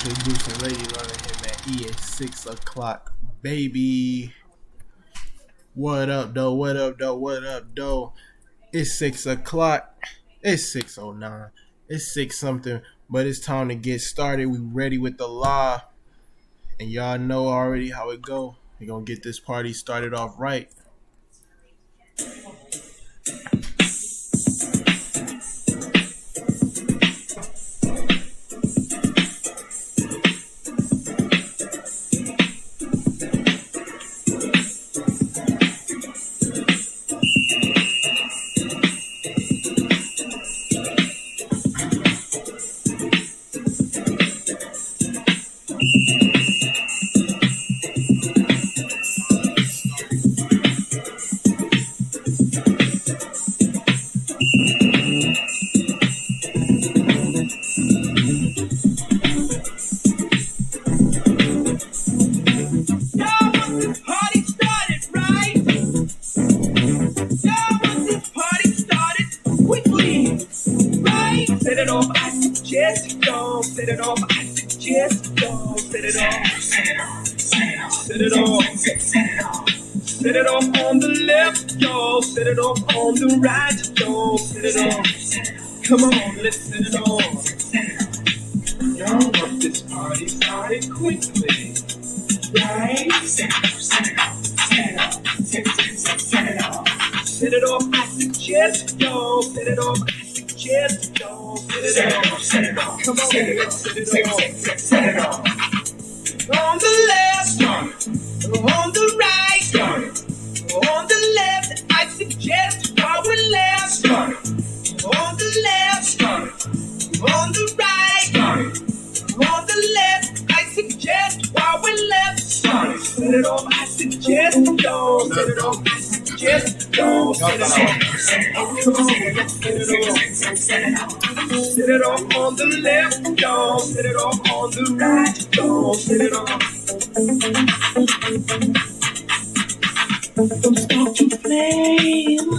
Introducing Lady Runner Hitman E at 6 o'clock, baby. What up, though? What up, though? What up, though? It's 6 o'clock. It's 6:09. It's 6 something, but it's time to get started. We ready with the law. And y'all know already how it go. We're going to get this party started off right. Set it off on the left, y'all. Set it off on the right, y'all. Set it off. Come on, let's set it off. Y'all want this party started quickly, right? Set it off, set it off, set it off, set it off. Set it off, I suggest, y'all. Set it off, I suggest, y'all. Set it off, set it off. Come on, let's set it off. Set it off. On the left, on the right, on the left, I suggest while we're left, on the left, on the right, on the left, I suggest while we're left, set it off, I suggest, y'all, set it off, I suggest, y'all, set it off, come on, let's set it off, set it off on the left, y'all, set it off on the right, y'all, set it off. Don't start to flame.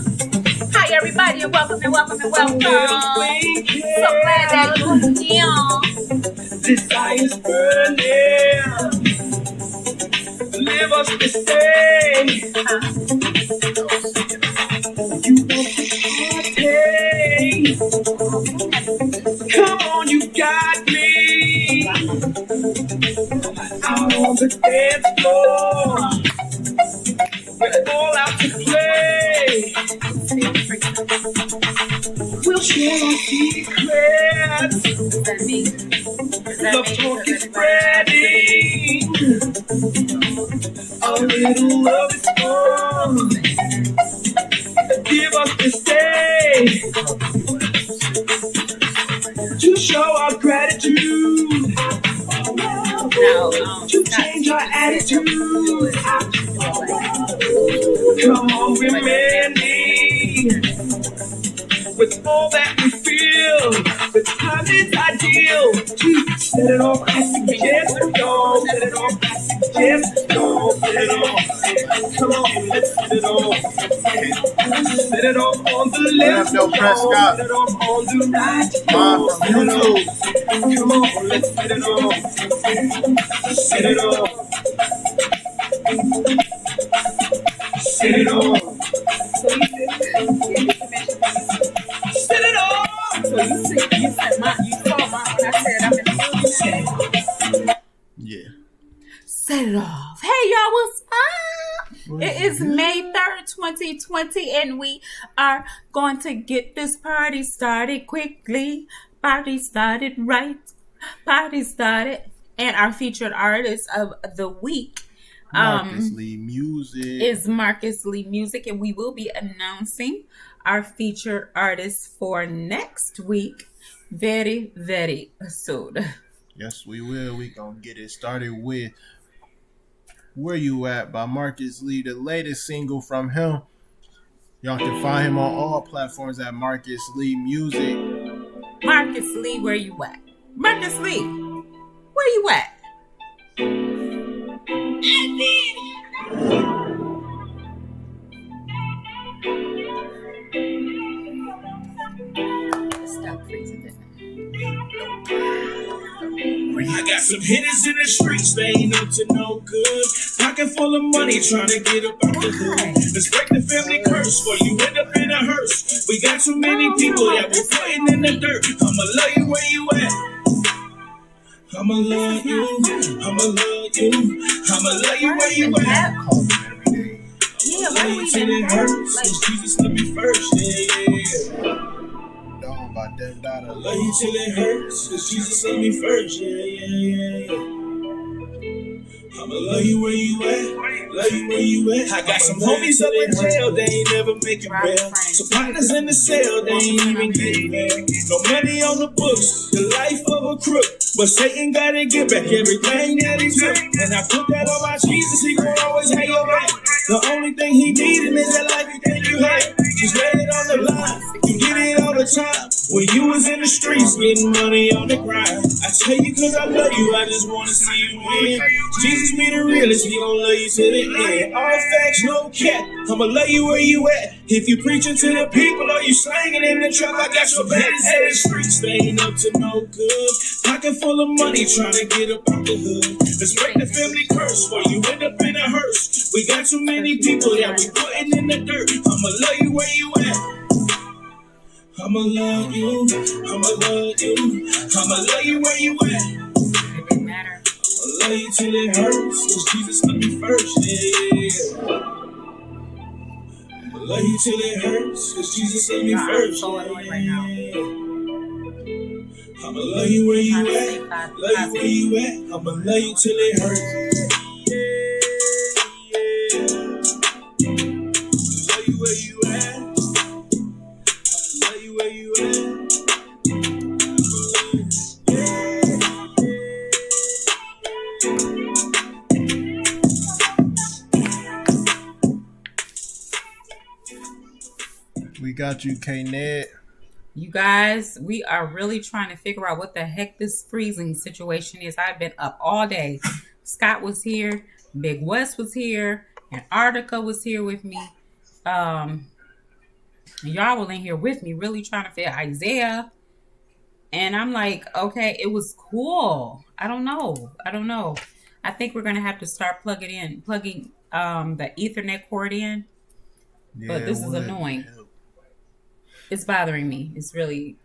Hi everybody and welcome and welcome and welcome. So glad that you're here. Desires burning. Live us to stay. You want to party. Come on, you got me. Out on the dance floor. We're all out to play. We'll share our secrets. Love talk is spreading. A little love is fun. Give us this day to show our gratitude. To change our attitude. Come on, we're mending with all that we feel. The time is ideal to set it off. I suggest, y'all. Set it off. I suggest, y'all. Set it off. Come on, let's set it off. Set it off on the left, y'all. Set it off on the right, y'all. Set it off. Come on, let's set it off. Set it off. Set it off. Set it off. So you said my, you saw my, when I said I'm in the movie. Yeah. Set it off. Hey y'all, what's up? It is May 3rd, 2020, and we are going to get this party started quickly. Party started right. Party started. And our featured artist of the week Marcus Lee Music is Marcus Lee Music, and we will be announcing our featured artist for next week very, very soon. Yes, we will. We gonna get it started with Where You At by Marcus Lee, the latest single from him. Y'all can find him on all platforms at Marcus Lee Music. Marcus Lee, where you at? Marcus Lee, where you at? Stop freezing it. I got some hitters in the streets, they ain't up to no good. Pocket full of money, trying to get up out the hood. Let's break the family curse, for you end up in a hearse. We got too many people that we're putting in the dirt. I'ma love you where you at. I'ma love you. I'ma love you. I'ma love you where you at. Yeah, Love you till it hurts, 'cause Jesus love me first. Yeah. By them dollar. I love you till it hurts, 'cause Jesus love me first. Yeah. I'ma love you where you at, love you where you at. I got some homies up in jail, they ain't never making bail. Some partners in the cell, they ain't even getting there. No money on the books, the life of a crook. But Satan gotta get back everything that he took. And I put that on my Jesus, he gon' always have your back. The only thing he needed is that life you think you had. Just lay it on the line, you get it all the time. When you was in the streets, getting money on the grind. I tell you 'cause I love you, I just wanna see you win. Jesus be the realest, he gon' love you to the end. All facts, no cap, I'ma love you where you at. If you preaching to the people or you slanging in the trap, I got your back. Hey, the streets, they ain't up to no good. Pocket full of money, trying to get up out the hood. Let's break the family curse, for you end up in a hearse. We got too many people that we putting in the dirt. I'ma love you where you at. I'ma love you, I'ma love you, I'ma love you where you at. It didn't matter. I'ma love you till it hurts, 'cause Jesus love me first, yeah. I'ma love you till it hurts, 'cause Jesus love me first, so annoyed right now. I'ma love you where you at, love you where you at, I'ma love you till it hurts, yeah. Love you where you at. Where you at? We got you, K-Ned. You guys, we are really trying to figure out what the heck this freezing situation is. I've been up all day. Scott was here. Big West was here. Antarctica was here with me. Y'all were in here with me, really trying to fit Isaiah. And I'm like, okay, it was cool. I don't know. I think we're going to have to start plugging the Ethernet cord in. Yeah, but this is annoying. It's bothering me. It's really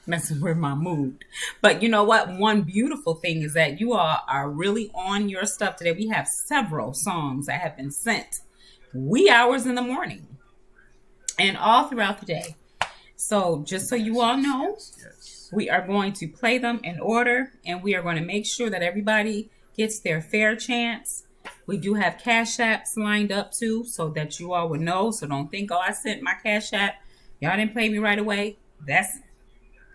messing with my mood. But you know what? One beautiful thing is that you all are really on your stuff today. We have several songs that have been sent wee hours in the morning and all throughout the day. So just so you all know, we are going to play them in order, and we are going to make sure that everybody gets their fair chance. We do have Cash Apps lined up too, so that you all would know. So don't think, oh, I sent my Cash App. Y'all didn't pay me right away. That's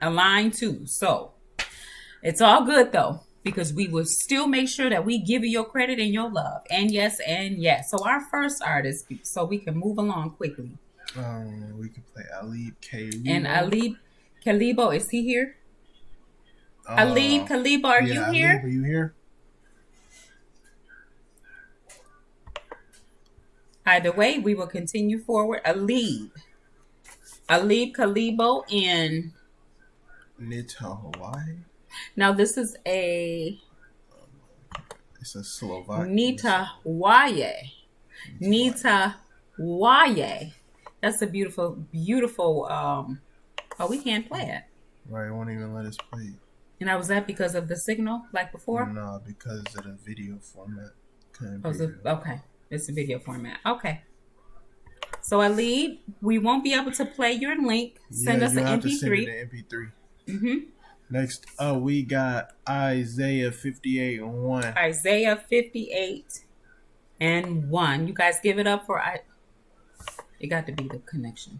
a line too. So it's all good though, because we will still make sure that we give you your credit and your love. And yes. So our first artist, so we can move along quickly. We can play Alib Kalibo. And Alib Kalibo, is he here? Alib Kalibo, are you here? Alib, are you here? Either way, we will continue forward. Alib Kalibo in Nita, Hawaii. Now this is it's a Slovak. Nita Waye. That's a beautiful. Oh, we can't play it. Right, it won't even let us play it. And was that because of the signal, like before? No, because of the video format. Okay, it's a video format. Okay. So Alib, we won't be able to play your link. Send us an MP3. To send it an MP3. Mm-hmm. Next, we got Isaiah 58:1. Isaiah 58:1. You guys give it up for It got to be the connection.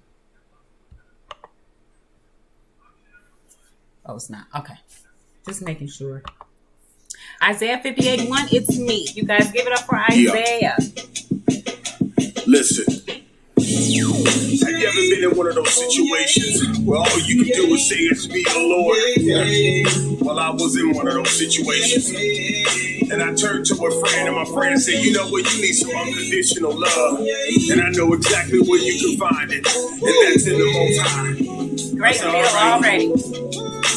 Oh, it's not. Okay. Just making sure. Isaiah 58:1. It's me. You guys give it up for Isaiah. Yeah. Listen. Have you ever been in one of those situations where all you can do is say it's me, the Lord? Well, I was in one of those situations. And I turned to a friend, and my friend said, you know what, you need some unconditional love. And I know exactly where you can find it. And that's in the Most High. Great deal already.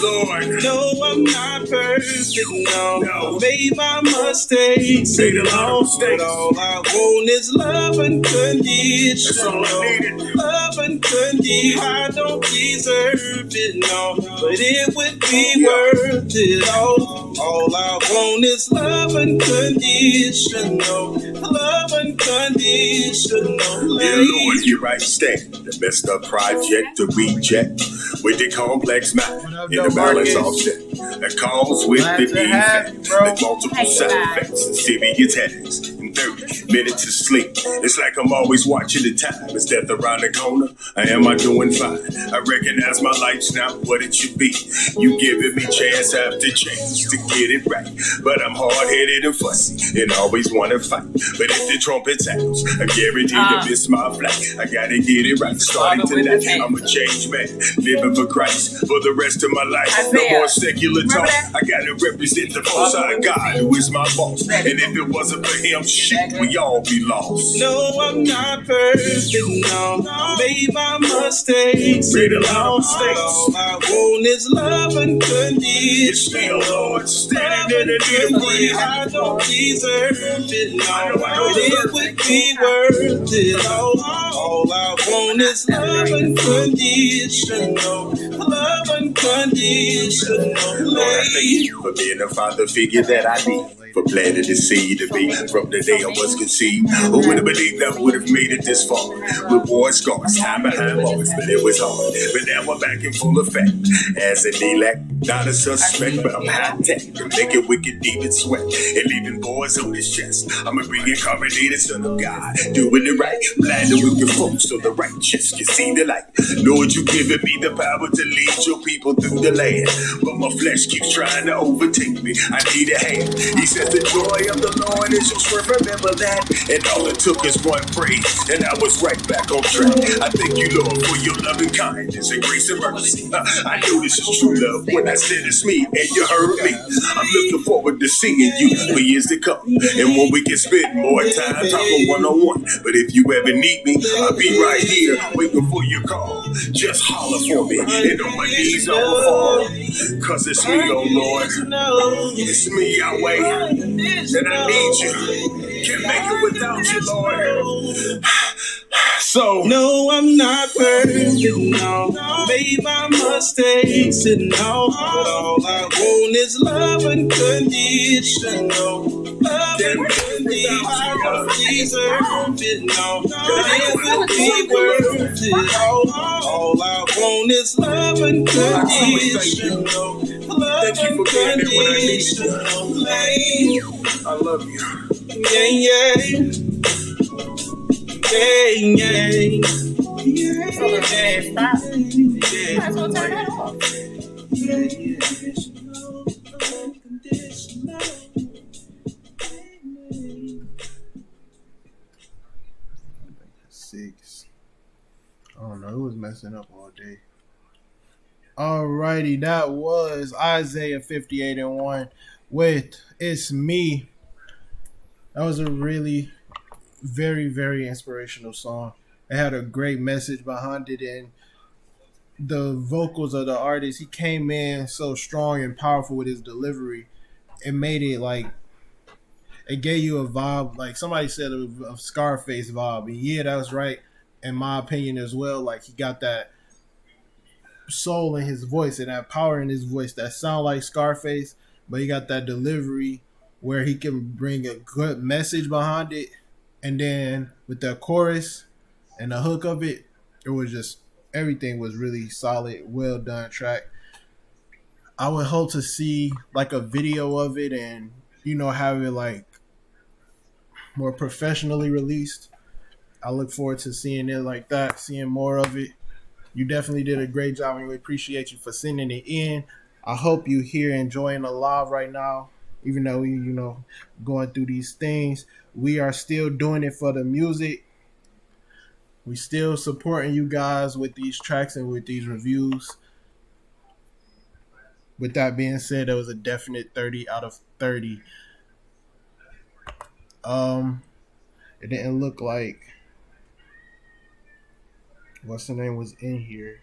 Lord. No, I'm not perfect, no. I made my mistakes. Made a lot of mistakes. But all I want is love unconditional. That's all I needed. Love unconditional. I don't deserve it, no. But it would be worth it all. All I want is love unconditional. Love unconditional. Dear Lord, here I stand. The messed up project to reject. With the complex mind in the balance offset. That calls with the defect. With multiple side effects and serious headaches. And 30 minutes of sleep. It's like I'm always watching the time. Is death around the corner? Am I doing fine? I recognize my life's not what it should be. You giving me chance after chance to get it right. But I'm hard-headed and fussy and always want to fight. But if the trumpet sounds, I guarantee to miss my flight. I gotta get it right. Starting tonight, I'm a changed man. Living for Christ for the rest of my life. No more secular talk. I gotta represent the most high God who is my boss. And if it wasn't for him, shit, we all be lost. No, I'm not perfect, no. Made my mistakes. Made a lot of mistakes. All I want is love unconditional. It's still, Lord, standing in the need of prayer. I don't deserve it, no. But it would be worth it all I want is love unconditional. Love unconditional. Lord, I thank you for being a father figure that I need. For planting the seed to be from the day I was conceived. Who would have believed I would have made it this far? With war scars, time behind bars, but it was hard. But now I'm back in full effect. As an elect, not a suspect, but I'm high tech. I'm making wicked demons sweat and leaving boys on his chest. I'm a reincarnated son of God, doing it right. Blinded with your folks so the righteous can see the light. Lord, you giving me the power to lead your people through the land. But my flesh keeps trying to overtake me. I need a hand. He says the joy of the Lord is your strength. Remember that. And all it took is one praise, and I was right back on track. I thank you, Lord, for your loving kindness and grace and mercy. I know this is true love when I said it's me, and you heard me. I'm looking forward to seeing you for years to come. And when we can spend more time talking one-on-one. But if you ever need me, I'll be right here waiting for your call. Just holler for me, and on my knees I will fall. Cause it's me, oh Lord. It's me, Yahweh. And I need you. Can't make it without you, Lord. So, no, I'm not perfect, no. Made my mistakes, and no. But all I want is love unconditional. Love unconditional. I don't deserve it, no. But it would be worth it all I want is love unconditional. Love unconditional. I love you. Yeah, yeah. Yeah. Stop. You might as well turn that off. 6. I don't know. It was messing up all day. Alrighty, that was Isaiah 58:1 with It's Me. That was a really very, very inspirational song. It had a great message behind it, and the vocals of the artist, he came in so strong and powerful with his delivery. It made it like, it gave you a vibe, like somebody said, a Scarface vibe. And yeah, that was right in my opinion as well. Like, he got that soul in his voice and that power in his voice that sound like Scarface, but he got that delivery where he can bring a good message behind it. And then with the chorus and the hook of it, it was just, everything was really solid, well done track. I would hope to see like a video of it and, have it like more professionally released. I look forward to seeing it like that, seeing more of it. You definitely did a great job, and we appreciate you for sending it in. I hope you here enjoying the live right now, even though we, going through these things. We are still doing it for the music. We still supporting you guys with these tracks and with these reviews. With that being said, that was a definite 30 out of 30. It didn't look like what's the name was in here.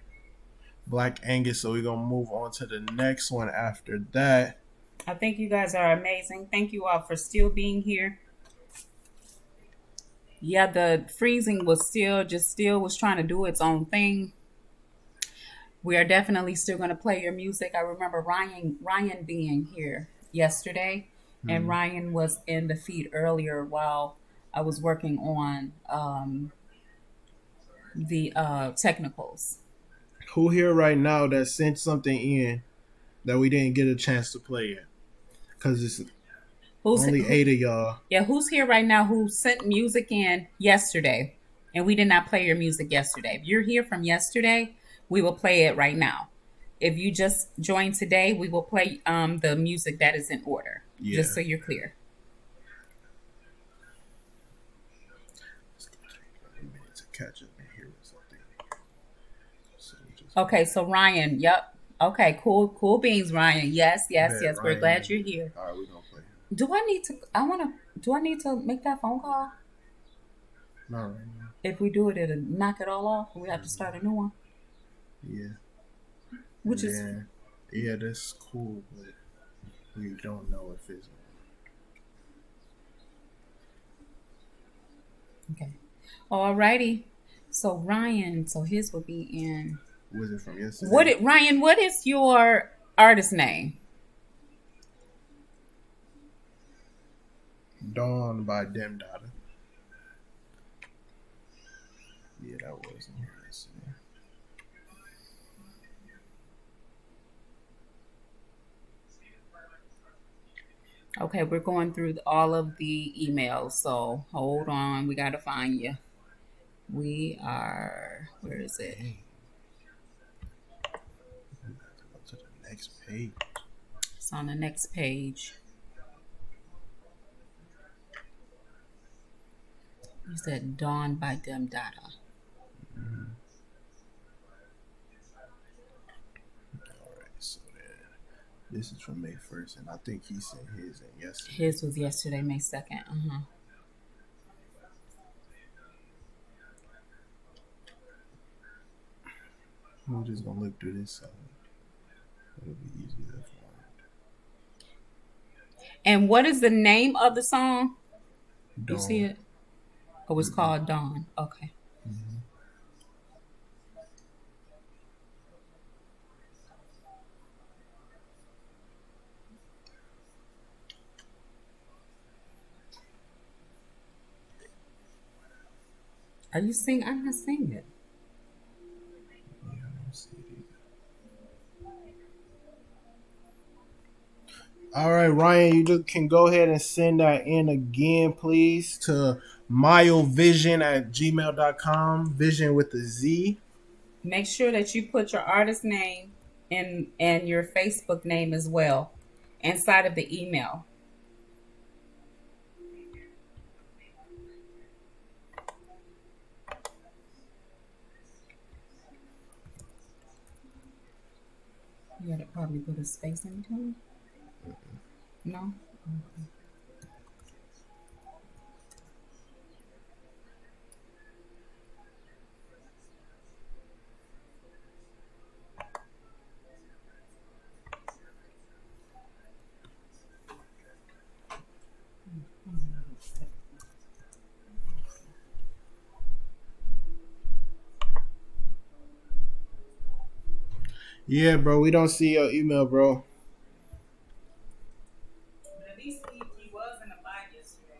Black Angus. So we're gonna move on to the next one after that. I think you guys are amazing. Thank you all for still being here. Yeah, the freezing was still was trying to do its own thing. We are definitely still going to play your music. I remember Ryan being here yesterday, and Ryan was in the feed earlier while I was working on the technicals. Who here right now that sent something in that we didn't get a chance to play yet? Because it's only 8 of y'all. Yeah, who's here right now who sent music in yesterday and we did not play your music yesterday? If you're here from yesterday, we will play it right now. If you just joined today, we will play the music that is in order, just so you're clear. It's going to take a minute to catch up and hear something. Okay, so Ryan, yep. Okay, cool beans, Ryan. Yes. Ryan, We're glad you're here. All right, we're going to play him. Do I need to make that phone call? Not right now. If we do it, it'll knock it all off. We have to start a new one. Yeah. Yeah, that's cool, but we don't know if it's okay. Alrighty. So Ryan, his will be in. Was it from yesterday? Ryan, what is your artist name? Dawn by Dem Dada. Yeah, that wasn't here yesterday. Okay, we're going through all of the emails, so hold on. We got to find you. Where is it? We got to go to the next page. It's on the next page. You said Dawn by Dem Dada. Mm-hmm. Alright, so then this is from May 1st, and I think he sent his in yesterday. His was yesterday, May 2nd. I'm just going to look through this, so it'll be easy to find. And what is the name of the song? Dawn. You see it? Oh, it's called Dawn. Okay. Mm-hmm. Are you singing? I'm not singing it. Yeah, I don't see it either. All right, Ryan, you just can go ahead and send that in again, please, to milevizion@gmail.com. Vision with a Z. Make sure that you put your artist name and your Facebook name as well inside of the email. You gotta probably put a space in between. No? Okay. Yeah, bro, we don't see your email, bro. At least he was in the live yesterday.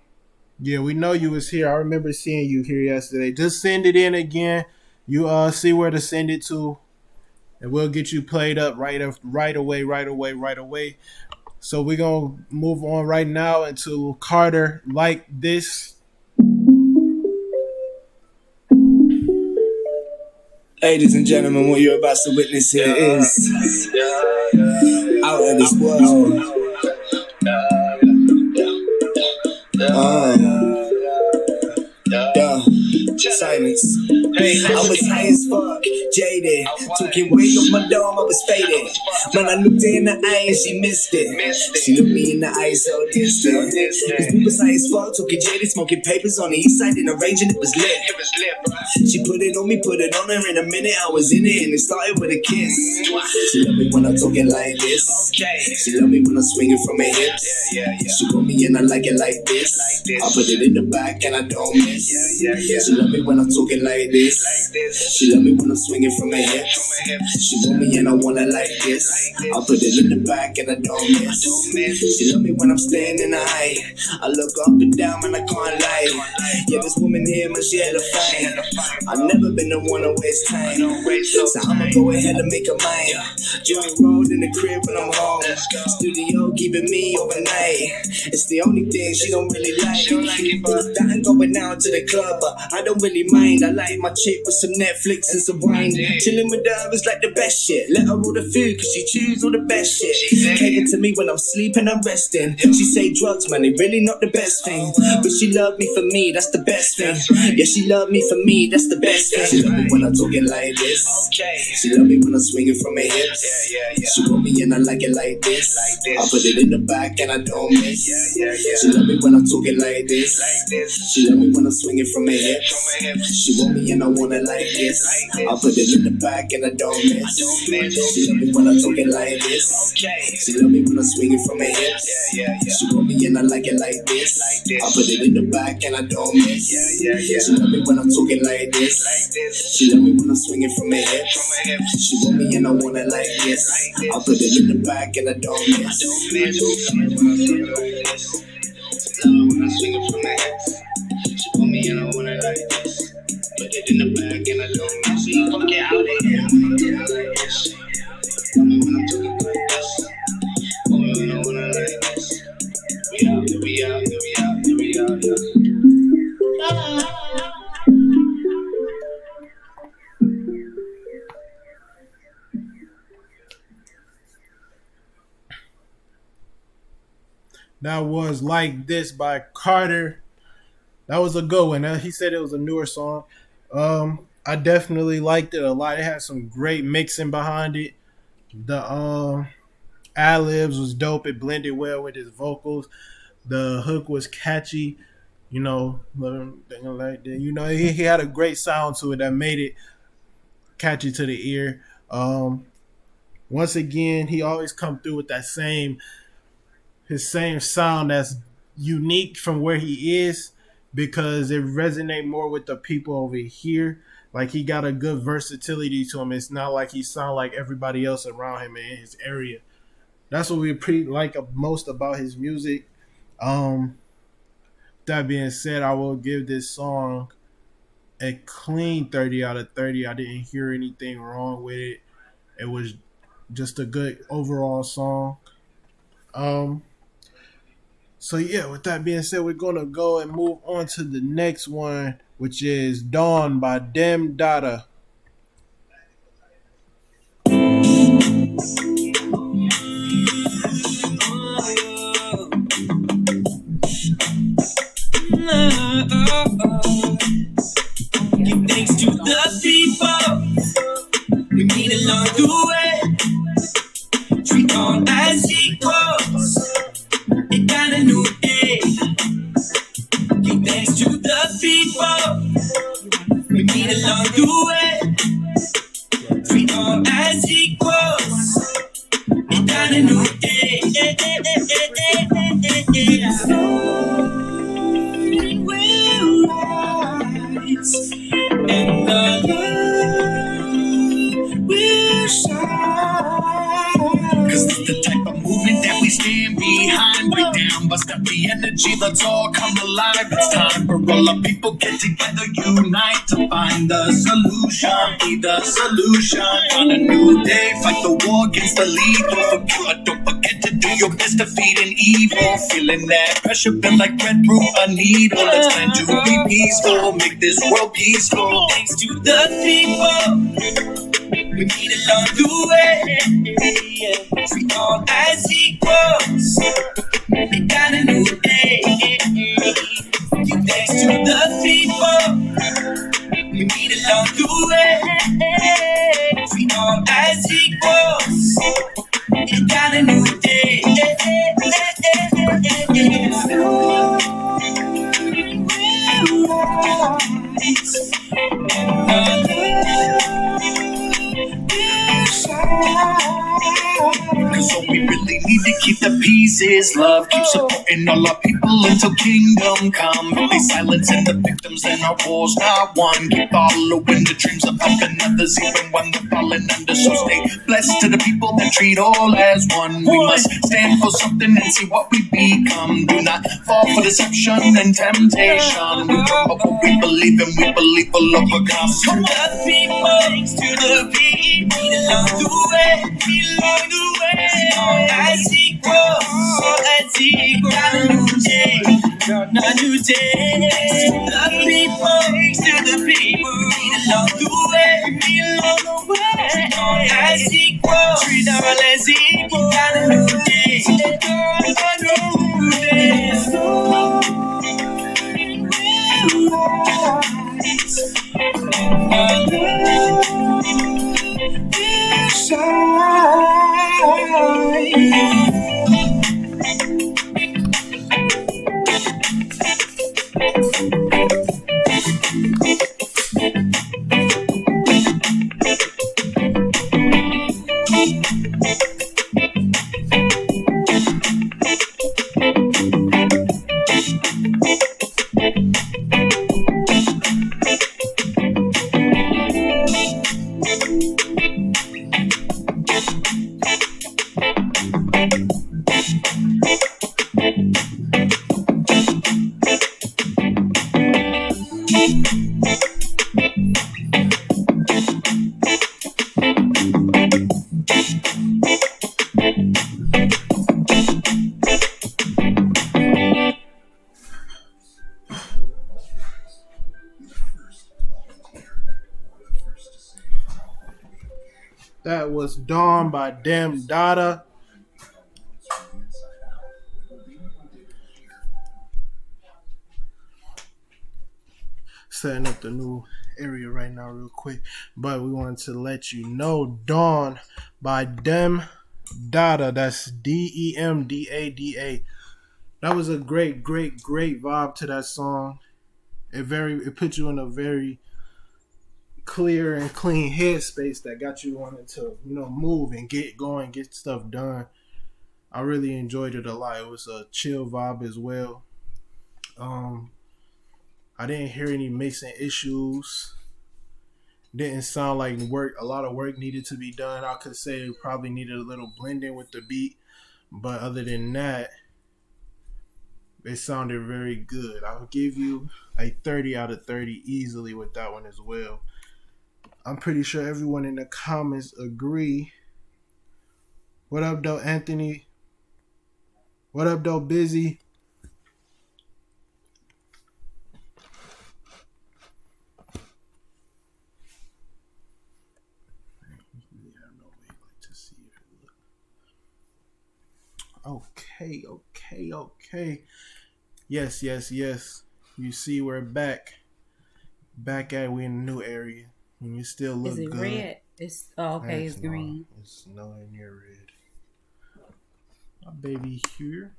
Yeah, we know you was here. I remember seeing you here yesterday. Just send it in again. You see where to send it to, and we'll get you played up right away. So we're gonna move on right now into Carter Like This. Ladies and gentlemen, what you're about to witness here is out of this world. Silence. I was high as fuck, jaded. Talking way up my dome, I was faded. When I looked her in the eye and she missed it. She looked me in the eye so distant. Cause we was high as fuck, talking jaded, smoking papers on the east side in the range and it was lit. She put it on me, put it on her in a minute. I was in it and it started with a kiss. She love me when I'm talking like this. She love me when I'm swinging from her hips. She put me in, I like it like this. I put it in the back and I don't miss. She love me when I'm talking like this. She love me when I'm swinging from her hips. She want me and I want it like this. I put it in the back and I don't miss. She love me when I'm standing high. I look up and down and I can't lie. Yeah, this woman here, man, she hella fine. I've never been the one to waste time. So I'ma go ahead and make her mine. Joint road in the crib when I'm home. Studio keeping me overnight. It's the only thing she don't really like. That ain't going out to the club, but I don't really mind. I like my chick with some Netflix and some wine. Chilling with her is like the best shit. Let her order food cause she choose all the best shit. Cater to me when I'm sleeping and resting. She say drugs, man, they really not the best thing. But she love me for me, that's the best thing. Yeah, she love me for me, that's the best thing. She love me when I'm talking like this. She love me when I'm swinging from her hips. She want me and I like it like this. I put it in the back and I don't miss. She love me when I'm talking like this. She love me when I'm swinging from her hips. She want me and I want it like this. I put it in the back and I don't miss. She love me when I'm talking like this. She love me when I'm swinging from her hips. She want me and I like it like this. I put it in the back and I don't miss. She love me when I'm talking like this. She love me when I'm swinging from her hips. She want me and I want it like this. I put it in the back and I don't miss. When I'm swinging from my hips, she put me and I want it like this. Put it in the bag and I don't miss. So you gon' get out of here. Get out like this. Tell me when I'm talking like this. Put me when I want it like this. We out, here we out, here we out, here we out, yeah. That was Like This by Carter. That was a good one. He said it was a newer song. I definitely liked it a lot. It had some great mixing behind it. The ad-libs was dope. It blended well with his vocals. The hook was catchy. He had a great sound to it that made it catchy to the ear. Once again, he always come through with that same sound that's unique from where he is, because it resonates more with the people over here. Like, he got a good versatility to him. It's not like he sound like everybody else around him in his area. That's what we pretty like most about his music. That being said, I will give this song a clean 30 out of 30. I didn't hear anything wrong with it. It was just a good overall song. So yeah, with that being said, we're gonna go and move on to the next one, which is Dawn by Dem Dada. Give thanks to the people we meet along the way. Treat all as equals. It got a new day. Give thanks to the people we meet along the way. Treat all as equals. It got a new day. Sun will rise and the light will shine. Cause it's the type of movement that we stand behind. Break down, bust up the energy, let's all come alive. It's time for all the people get together, unite to find the solution. Be the solution on a new day. Fight the war against the lethal. Don't forget to do your best to feed an evil. Feeling that pressure built like bread through a needle. Let's plan to be peaceful, make this world peaceful. Thanks to the people we meet along the way. Treat all as equals. It got a new day. Give thanks to the people we meet along the way. Cause all we really need to keep the peace is love. Keep supporting all our people until kingdom come. They silencing the victims and our war's not won. Keep following the dreams of helping others even when they're falling under. So stay blessed to the people that treat all as one. We must stand for something and see what we become. Do not fall for deception and temptation. We promote what we believe in, we believe we'll overcome. To the people, to the people, along the way, along the way. As equal, as equal. Got a new day, got a new day. The people, to the people, along the way, along the way. As equal, treat all as equal. Got a new day, got a new day. That was Dawn by Dem Dada. Setting up the new area right now real quick. But we wanted to let you know Dawn by Dem Dada. That's Demdada. That was a great vibe to that song. It put you in a very clear and clean headspace that got you wanting to, move and get going, get stuff done. I really enjoyed it a lot. It was a chill vibe as well. I didn't hear any mixing issues. Didn't sound like a lot of work needed to be done. I could say it probably needed a little blending with the beat, but other than that, it sounded very good. I'll give you a 30 out of 30 easily with that one as well. I'm pretty sure everyone in the comments agree. What up, though, Anthony? What up, though, Busy? Okay. Yes. You see, we're back. Back at we in a new area. And you still look good. Is it red? It's okay. It's green. It's nowhere near red. My baby here.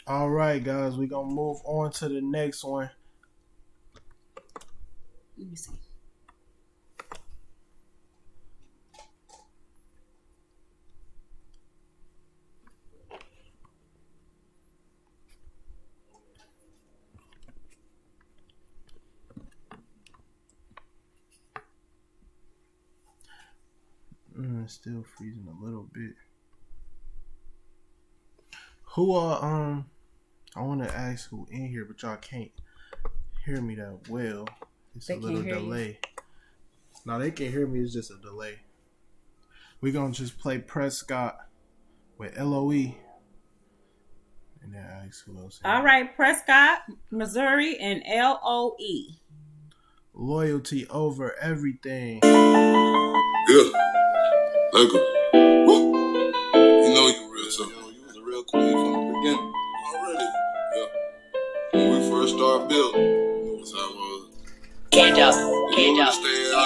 All right, guys, we're gonna move on to the next one. Let me see. It's still freezing a little bit. I want to ask who in here, but y'all can't hear me that well. It's a little delay. No, they can hear me. It's just a delay. We're going to just play Prescott with LOE. And then ask who else. All right, Prescott, Missouri, and LOE. Loyalty over everything. Yeah. Let go. Woo. You know you real, so you was a real queen from the beginning. Already. Yeah. When we first started building, you know how I was. I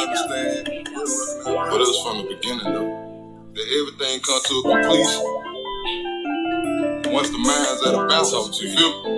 understand. But it was from the beginning though. That everything come to a completion. once the mind's at a balance, you feel me?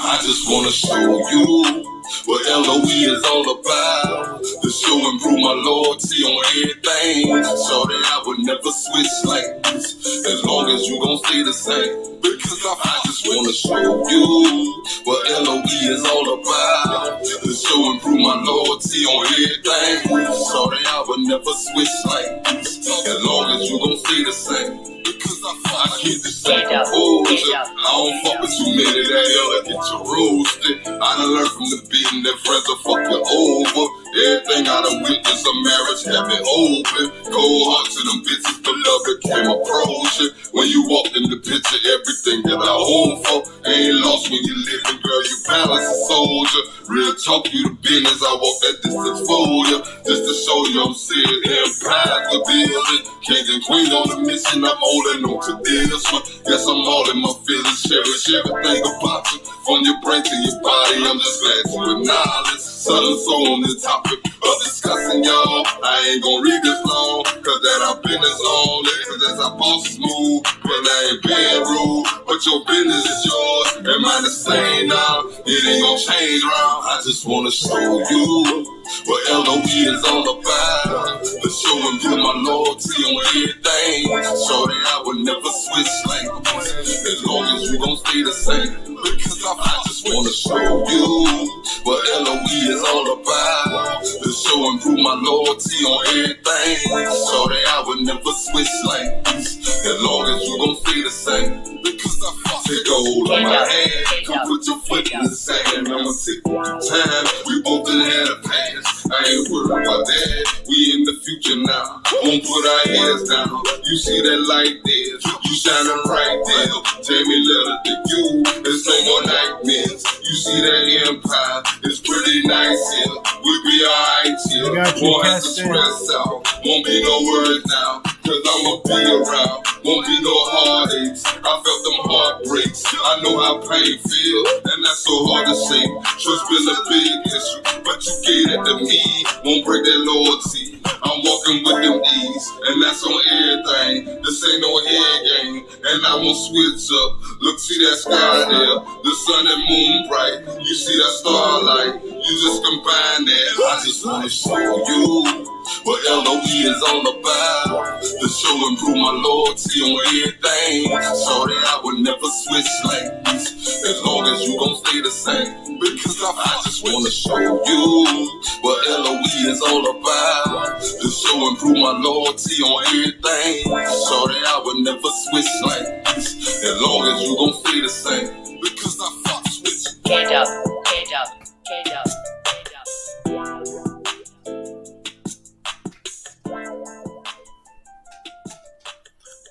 I just wanna show you what LOE is all about. To show and prove my loyalty on everything. So that I would never switch lanes, as long as you gon' stay the same. Because I just wanna show you what LOE is all about. To show and prove my loyalty on everything. So that I would never switch lanes, as long as you gon' stay the same. Because I keep the same composure. I don't fuck with too many that ever get you roasted. I done learned from the beating that friends will fuck you over. Everything I done witnessed, a marriage have been open. Cold heart to them bitches, but love became approaching. When you walked in the picture, everything that I hope for ain't lost when you living, girl. You balance a soldier. Real talk, you the business. I walk that distance for you, just to show you I'm serious. Empire the building, kings and queens on the mission. I'm holding on to this one. Guess I'm all in my feelings. Cherish everything about you, from your brain to your body. I'm just glad you acknowledge. Something so on this topic of discussing, y'all. I ain't gon' read this long, cause that I've been is on. Cause as I boss smooth, but I ain't being rude. But your business is yours, and mine the same now. It ain't gon' change round. I just wanna show you what LOE is all about. To show and prove my loyalty on everything. So that I would never switch lanes, as long as you gon' stay the same. Because I just wanna show you what LOE is all about. To show and prove my loyalty on everything. So that I would never switch lanes, as long as you gon' stay the same. Because I take a hold of my hand, come put your foot in the sand. I'ma take the time, we both done had a past. I ain't worried about that, we in the future now. Won't put our heads down, you see that light there, you shining right there. Jamie letter to you, there's no more nightmares. You see that empire, it's pretty nice here. We'll be alright here, won't have to stress out. Won't be no worries now, cause I'ma be around. Won't be no heartaches, I felt them heartbreaks. I know how pain feel, and that's so hard to say. Trust been a big issue, but you gave it to me. Won't break that loyalty, I'm walking with them E's, and that's on everything. This ain't no head game, and I won't switch up. Look, see that sky there, the sun and moon bright. You see that starlight, you just combine that. I just wanna show you what LOE is all about. To show and prove my loyalty on everything. So that I would never switch lanes, as long as you gon' stay the same. Because I just wanna show you what LOE is all about. To show and prove my loyalty on everything. So that I would never switch lanes, as long as you gon' stay the same. Because I fucks with you. Cage up, cage up, cage up, cage up.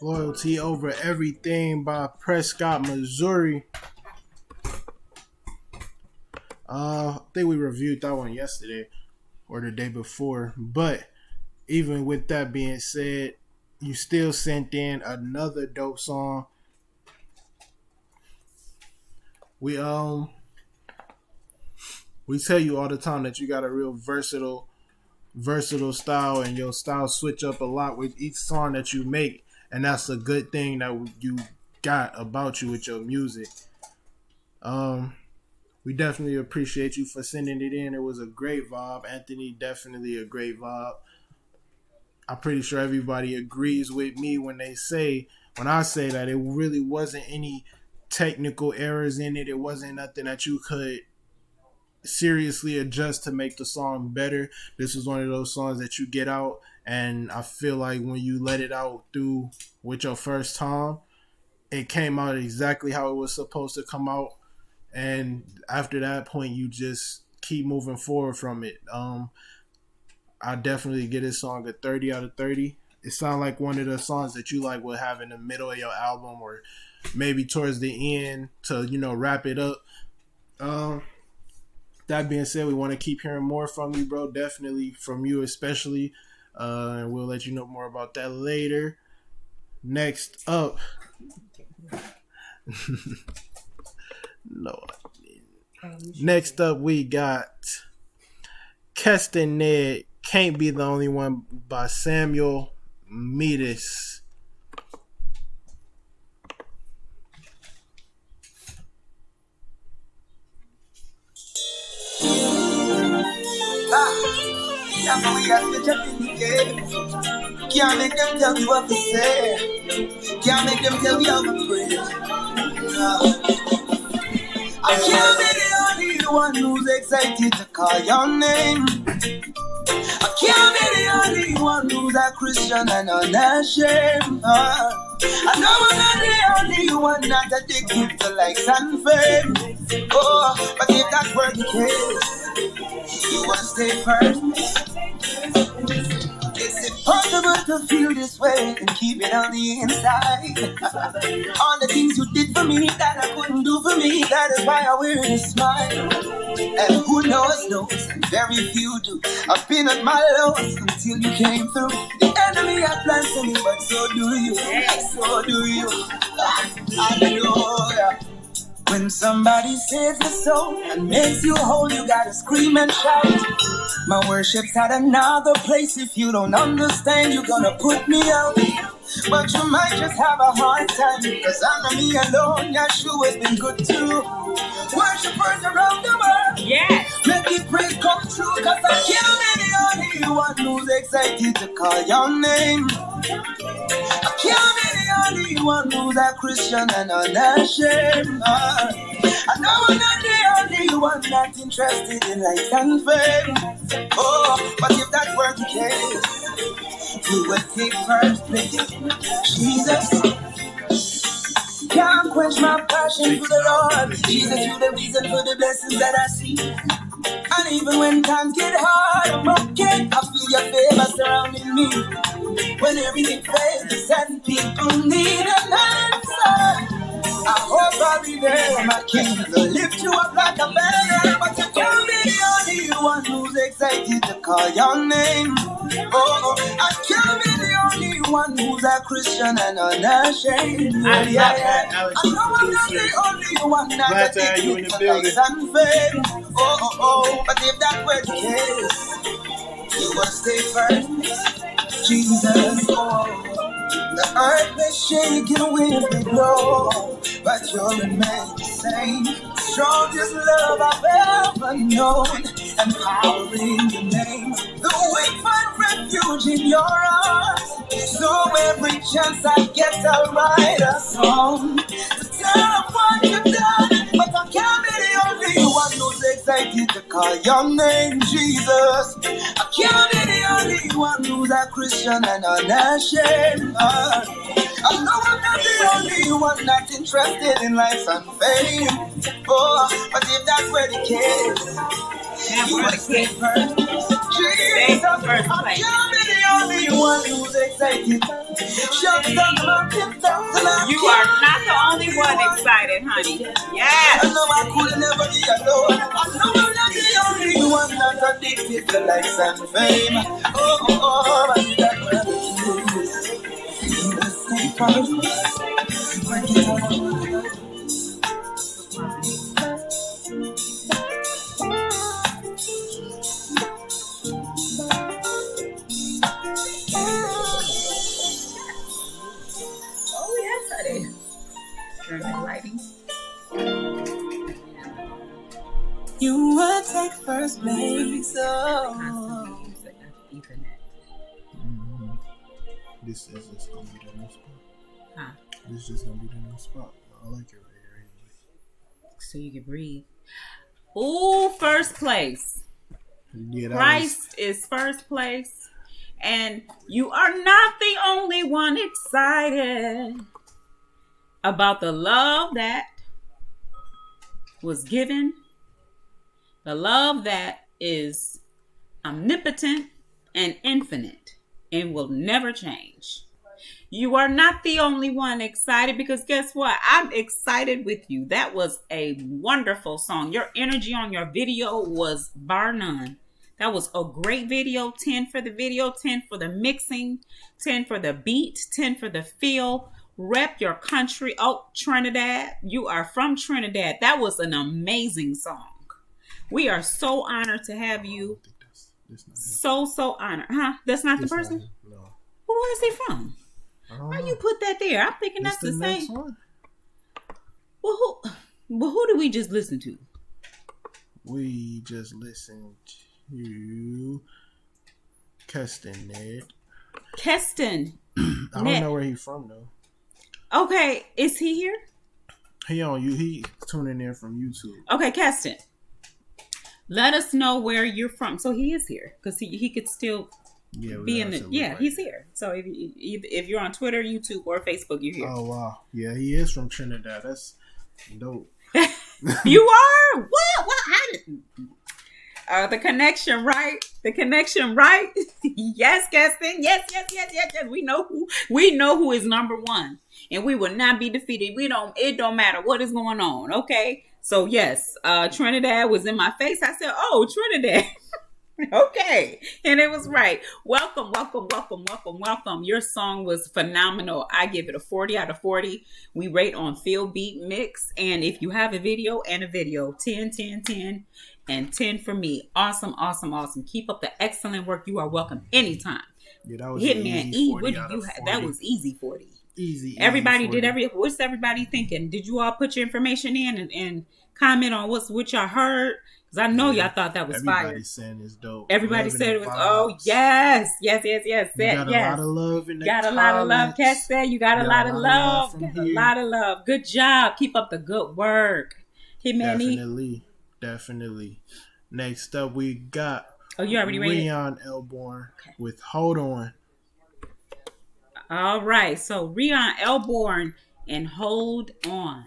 Loyalty Over Everything by Prescott, Missouri. I think we reviewed that one yesterday or the day before. But even with that being said, you still sent in another dope song. We tell you all the time that you got a real versatile style, and your style switch up a lot with each song that you make. And that's a good thing that you got about you with your music. We definitely appreciate you for sending it in. It was a great vibe. Anthony, definitely a great vibe. I'm pretty sure everybody agrees with me when I say that it really wasn't any technical errors in it. It wasn't nothing that you could seriously adjust to make the song better. This was one of those songs that you get out, and I feel like when you let it out through with your first time, it came out exactly how it was supposed to come out. And after that point, you just keep moving forward from it. I definitely give this song a 30 out of 30. It sounds like one of the songs that you like will have in the middle of your album, or maybe towards the end to, wrap it up. That being said, we want to keep hearing more from you, bro. Definitely from you especially. And we'll let you know more about that later. Next up. No. Next up, we got Keston Ned, Can't Be the Only One by Samuel Metis. That's how we have to jump in the game. Can't make them tell me what to say. Can't make them tell me how to pray. I can't be the only one who's excited to call your name. I can't be the only one who's a Christian and unashamed. I know I'm not the only one not addicted to likes and fame. Oh, but if that were the case, you wanna stay first. It's impossible to feel this way and keep it on the inside. All the things you did for me that I couldn't do for me, that is why I wear a smile. And who knows, and very few do. I've been at my lowest until you came through. The enemy had plans for me, but so do you. So do you. Hallelujah. When somebody saves your soul and makes you whole, you gotta scream and shout. My worship's at another place. If you don't understand, you're gonna put me out. But you might just have a hard time, cause I'm not me alone. Yeshua's been good too. Worshipers around the world, Yes. make the praise come true. Cause I can't be the only one who's excited to call your name. I can't be the only one who's a Christian and unashamed. I know I'm not the only one that's interested in life and fame. Oh, but if that were the case, you would take first place. Jesus, can't quench my passion for the Lord. Jesus, you're the reason for the blessings that I see. And even when times get hard, I'm okay. I feel your favor surrounding me. When everything fails and people need an answer, I hope I'll be there, my king, to lift you up like a banner. But you can't be the only one who's excited to call your name. Oh, I can't be the only one who's a Christian and unashamed. I love that, Alex. I know I'm not the only one Glad that's to have you in the addicted to building. likes and fame. Oh, but if that were the case, you would stay first. Jesus, oh, the earth may shake and winds may blow, but you'll remain the same. Strongest love I've ever known, and power in your name. The weak find refuge in your arms, so every chance I get I'll write a song to tell of what you've done. But I can't be the only one who's excited to call your name, Jesus. I can't be the only one who's a Christian and unashamed. I know I'm not the only one that's interested in life and fame. Oh, but if that were the case, you would stay first. Jesus, I can't be the only one who's excited. Shout down the mountain tops and I You are not the only one excited, honey. I Yes. know I could never be alone. I know I'm not the only one that's addicted to likes and fame. Oh, but if that were the case, you would stay first. Break it all. Oh, yes, honey. Turn the lighting. You would take first place. Oh. Mm-hmm. This is just gonna be the new spot. Huh. This is just gonna be the new spot. I like it right here. So you can breathe. Ooh, first place. Yeah, that Christ is first place. And you are not the only one excited about the love that was given, the love that is omnipotent and infinite and will never change. You are not the only one excited, because guess what? I'm excited with you. That was a wonderful song. Your energy on your video was bar none. That was a great video. 10 for the video, 10 for the mixing, 10 for the beat, 10 for the feel. Rep your country. Oh, Trinidad. You are from Trinidad. That was an amazing song. We are so honored to have you. This not So honored. Huh? That's not the this not person? him. No. Well, where is he from? I don't Why know. you put that there? I'm thinking This that's the next same. one? Well, who did we just listen to? We just listened to Keston Ned. Keston. I don't know where he's from though. Okay, is he here? He on you. He tuning in from YouTube. Okay, Keston. Let us know where you're from. So he is here because he could still be in the. Yeah, he's here. So if you're on Twitter, YouTube, or Facebook, you're here. Oh wow, yeah, he is from Trinidad. That's dope. You are what? How did? The connection, right? The connection, right? Yes, Keston. Yes. We know who is number one, and we will not be defeated. It don't matter what is going on. Okay. So yes, Trinidad was in my face. I said, "Oh, Trinidad." Okay, and it was right. Welcome. Your song was phenomenal. I give it a 40 out of 40. We rate on Feel Beat Mix, and if you have a video, 10, and 10 for me. Awesome. Keep up the excellent work. You are welcome anytime. Yeah, that was Hitman E. What did you have? That was easy 40. Easy. Everybody 40. did what's everybody thinking? Did you all put your information in and comment on what y'all heard? Because I know y'all thought that was fire. Everybody saying it's dope. Everybody said it was, oh, yes. You got a lot of love in the Got a lot of love. Kat said you got a lot of love. Got a lot of love. Good job. Keep up the good work. Hitman E. Definitely. Next up, we got you already ready? Rion Elborn with Hold On. All right. So Rion Elborn and Hold On.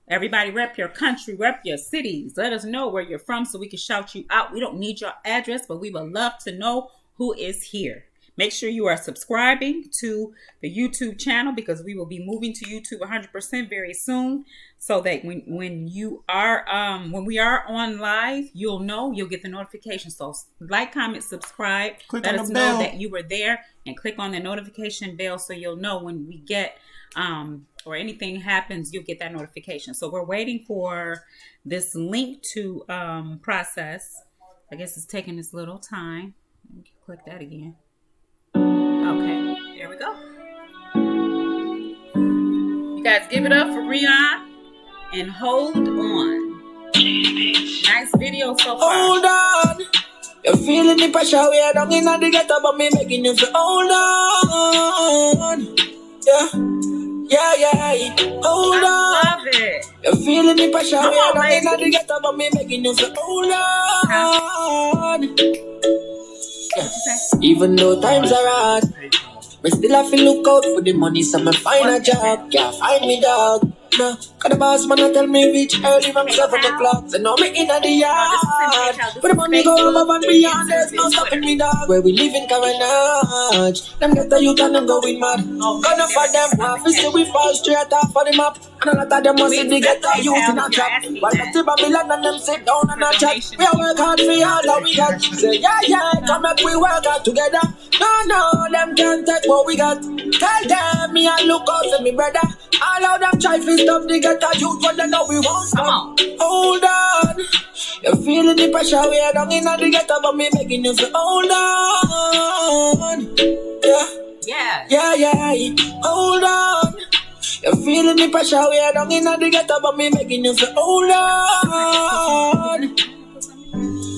Everybody rep your country, rep your cities. Let us know where you're from so we can shout you out. We don't need your address, but we would love to know who is here. Make sure you are subscribing to the YouTube channel because we will be moving to YouTube 100% very soon. So that when we are on live, you'll get the notification. So like, comment, subscribe. Let us know that you were there and click on the notification bell so you'll know when we get or anything happens, you'll get that notification. So we're waiting for this link to process. I guess it's taking this little time. Let me click that again. Okay, there we go. You guys give it up for Rion and Hold On. Nice video so far. Hold on. You're feeling the pressure we are down in the ghetto, but me making you feel hold on. Yeah. Hold on. I love it. You're feeling the pressure we are down in the ghetto, but me making you feel hold on. Even though times are hard, me still have to look out for the money, so me find a job. Can't find me dog. No, cause the boss man tell me reach early from 7 o'clock. So now me in the yard. But the money go above and beyond, there's no stopping me dog. Where we live in Carenage, them get the youth and them going mad. Gonna for them office, we fall straight off for the map. And a lot of them must see they get the youth in a trap. While the Babylon and them sit down and a chat. We work hard for all that we got. Say yeah, come up we work hard together. No, them can't take what we got. Tell them me and look out for me brother. All of them try to stop the ghetto youth, but they know we won't stop. Hold on. You're feeling the pressure we are down in the ghetto, but me making you feel hold on. Yeah. Hold on. You're feeling the pressure we are down in the ghetto, but me making you feel hold on.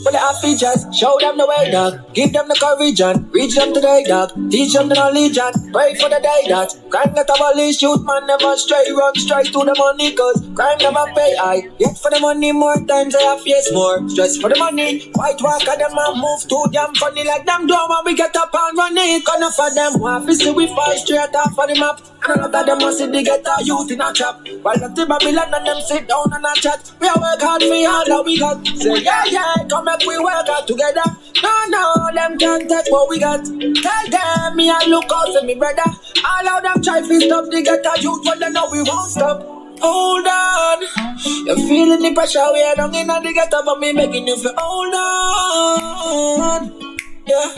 Well, the happy just show them the way, dog. Give them the courage and reach them today, dog. Teach them the knowledge and pray for the day that crime get abolished. Youth man never stray, run straight to the money, cause crime never pay. I get for the money more times, I have face more stress for the money. White walk at them and move too damn funny like them do when we get up and run it. Gonna for them, want to see we fall straight off for the map. And a lot of them must see they get a youth in a trap. While the Babylon and them sit down and a chat. We are work hard for all that we got. Say yeah, come up we work out together. No, them can't take what we got. Tell them me and look out for me brother. All of them try to stop the ghetto youth, but they know we won't stop. Hold on. You're feeling the pressure we are down in the ghetto, but me making you feel hold on. Yeah.